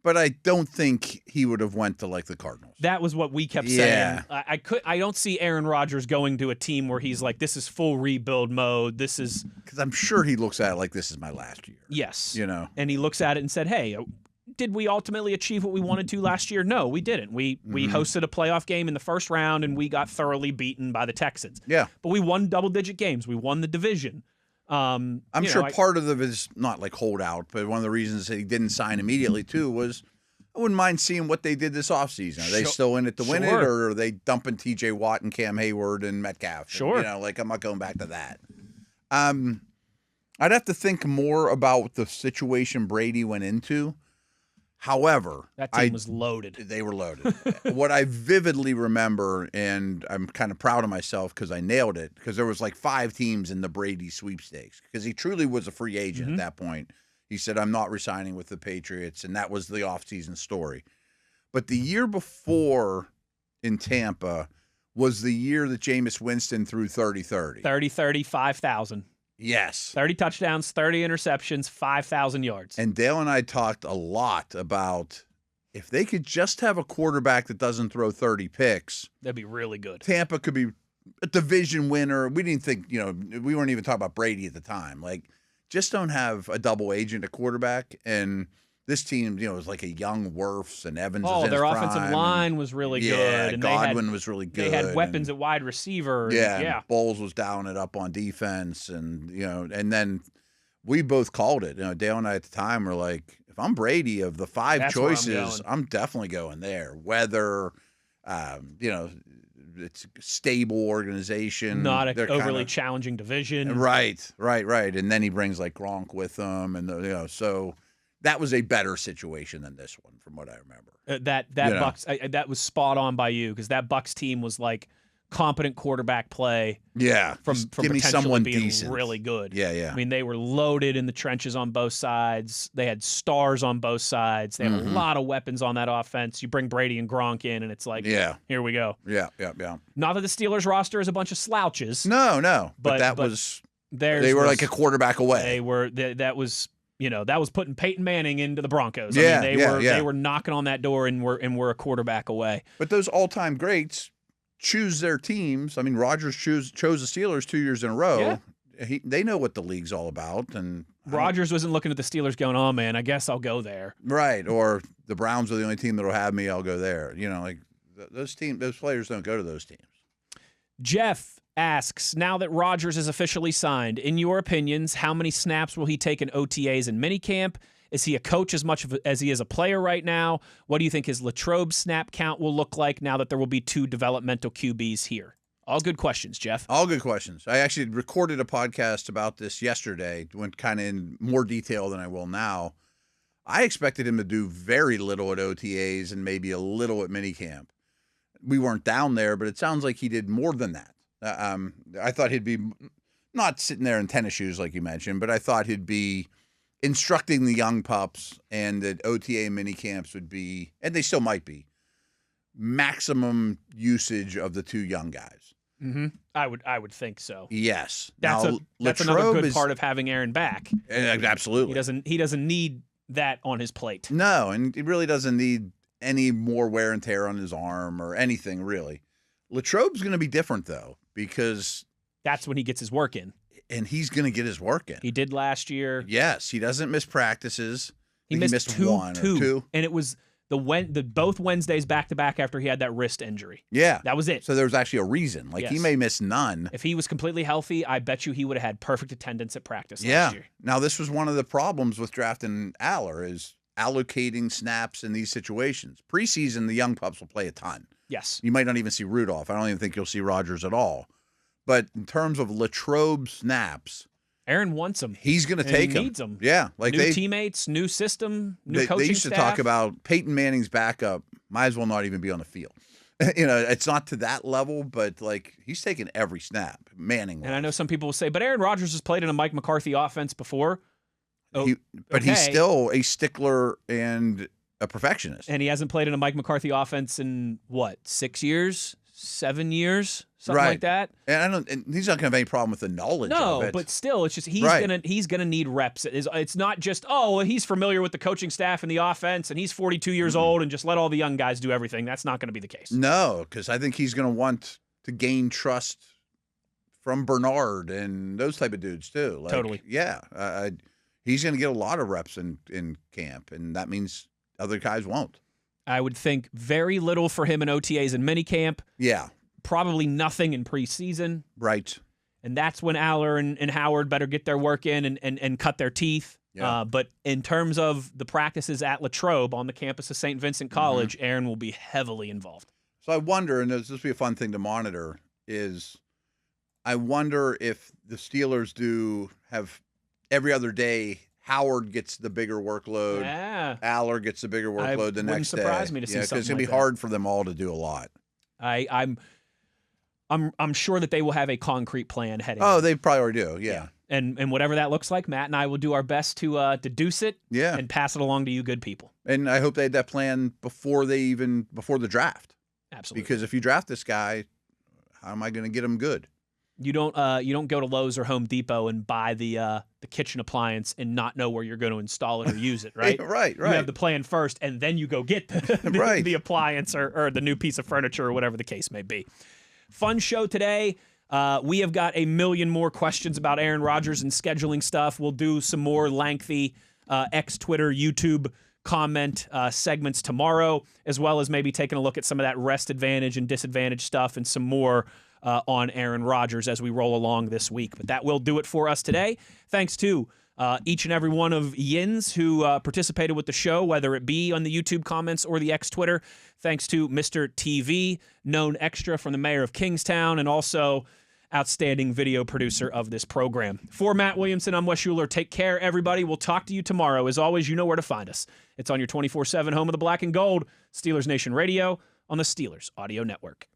but I don't think he would have went to like the Cardinals. That was what we kept saying. I don't see Aaron Rodgers going to a team where he's like, this is full rebuild mode. This is because I'm sure he looks at it like this is my last year. Yes, and he looks at it and said, "Hey, did we ultimately achieve what we wanted to last year? No, we didn't. We hosted a playoff game in the first round and we got thoroughly beaten by the Texans. Yeah, but we won double-digit games. We won the division." I'm sure part of it is not like holdout, but one of the reasons he didn't sign immediately too was I wouldn't mind seeing what they did this offseason. Are they still in it to win it, or are they dumping T.J. Watt and Cam Hayward and Metcalf? Sure. And, I'm not going back to that. I'd have to think more about the situation Brady went into. However, that team was loaded. They were loaded. What I vividly remember, and I'm kind of proud of myself because I nailed it, because there was like 5 teams in the Brady sweepstakes, because he truly was a free agent at that point. He said, I'm not resigning with the Patriots, and that was the offseason story. But the year before in Tampa was the year that Jameis Winston threw 30-30. 30-30, 5,000. Yes. 30 touchdowns, 30 interceptions, 5,000 yards. And Dale and I talked a lot about if they could just have a quarterback that doesn't throw 30 picks. That'd be really good. Tampa could be a division winner. We didn't think, we weren't even talking about Brady at the time. Like, just don't have a double agent at quarterback. And this team, was like a young Wirfs and Evans. Oh, their offensive line was really good. And Godwin was really good. They had weapons at wide receiver. Yeah. Bowles was dialing it up on defense. And, and then we both called it. Dale and I at the time were like, if I'm Brady, of the 5 choices, I'm definitely going there. Whether, it's a stable organization. Not an overly challenging division. Right. And then he brings like Gronk with him. And, so that was a better situation than this one, from what I remember. That Bucks, that was spot on by you, because that Bucks team was like competent quarterback play. Yeah, from give me potentially someone being decent. Really good. Yeah. I mean, they were loaded in the trenches on both sides. They had stars on both sides. They had a lot of weapons on that offense. You bring Brady and Gronk in, and it's like, here we go. Yeah. Not that the Steelers roster is a bunch of slouches. No. But that was they were like a quarterback away. That was putting Peyton Manning into the Broncos. They were knocking on that door and were a quarterback away. But those all-time greats choose their teams. I mean, Rodgers chose the Steelers 2 years in a row. Yeah. They know what the league's all about. And Rodgers wasn't looking at the Steelers going, oh, man, I guess I'll go there. Right. Or the Browns are the only team that'll have me, I'll go there. Those players don't go to those teams. Jeff asks, now that Rodgers is officially signed, in your opinions, how many snaps will he take in OTAs and minicamp? Is he a coach as much as he is a player right now? What do you think his Latrobe snap count will look like now that there will be 2 developmental QBs here? All good questions, Jeff. All good questions. I actually recorded a podcast about this yesterday, went kind of in more detail than I will now. I expected him to do very little at OTAs and maybe a little at minicamp. We weren't down there, but it sounds like he did more than that. I thought he'd be not sitting there in tennis shoes like you mentioned, but I thought he'd be instructing the young pups, and that OTA mini camps would be, and they still might be, maximum usage of the 2 young guys. Mm-hmm. I would think so. Yes. That's another good part of having Aaron back. Absolutely. He doesn't need that on his plate. No, and he really doesn't need any more wear and tear on his arm or anything, really. Latrobe's going to be different, though, because that's when he gets his work in. And he's going to get his work in. He did last year. Yes, he doesn't miss practices. He missed one or two. And it was both Wednesdays back to back after he had that wrist injury. Yeah. That was it. So there was actually a reason. Like, he may miss none. If he was completely healthy, I bet you he would have had perfect attendance at practice last year. Now, this was one of the problems with drafting Aller is allocating snaps in these situations. Preseason, the young pups will play a ton. Yes. You might not even see Rudolph. I don't even think you'll see Rodgers at all. But in terms of Latrobe snaps, Aaron wants them. He's going to take them. He needs them. Yeah. Like new teammates, new system, new coaching They used to talk about Peyton Manning's backup might as well not even be on the field. It's not to that level, but he's taking every snap. Manning was. And I know some people will say, but Aaron Rodgers has played in a Mike McCarthy offense before. He's still a stickler and a perfectionist. And he hasn't played in a Mike McCarthy offense in, 6 years? 7 years? Something like that. And he's not going to have any problem with the knowledge of it. No, but still, it's just he's gonna need reps. It's not just, he's familiar with the coaching staff and the offense, and he's 42 years old, and just let all the young guys do everything. That's not going to be the case. No, because I think he's going to want to gain trust from Bernard and those type of dudes, too. Totally. Yeah. He's going to get a lot of reps in camp, and that means other guys won't. I would think very little for him in OTAs and minicamp. Yeah. Probably nothing in preseason. Right. And that's when Aller and Howard better get their work in and cut their teeth. Yeah. But in terms of the practices at Latrobe on the campus of St. Vincent College, Aaron will be heavily involved. So I wonder, and this will be a fun thing to monitor, is I wonder if the Steelers do have every other day Howard gets the bigger workload. Yeah. Aller gets the bigger workload the next day. Wouldn't surprise me to see something because it's going to be that. hard for them all to do a lot. I'm sure that they will have a concrete plan heading. Oh, they probably already do. Yeah. And whatever that looks like, Matt and I will do our best to deduce it. Yeah. And pass it along to you, good people. And I hope they had that plan before the draft. Absolutely. Because if you draft this guy, how am I going to get him good? You don't go to Lowe's or Home Depot and buy the kitchen appliance and not know where you're going to install it or use it, right? Right. You have the plan first, and then you go get the appliance or the new piece of furniture or whatever the case may be. Fun show today. We have got a million more questions about Aaron Rodgers and scheduling stuff. We'll do some more lengthy X, Twitter, YouTube comment segments tomorrow, as well as maybe taking a look at some of that rest advantage and disadvantage stuff and some more on Aaron Rodgers as we roll along this week. But that will do it for us today. Thanks to each and every one of Yins who participated with the show, whether it be on the YouTube comments or the X Twitter. Thanks to Mr. TV, known extra from the mayor of Kingstown, and also outstanding video producer of this program. For Matt Williamson, I'm Wes Uhler. Take care, everybody. We'll talk to you tomorrow. As always, you know where to find us. It's on your 24/7 home of the black and gold, Steelers Nation Radio on the Steelers Audio Network.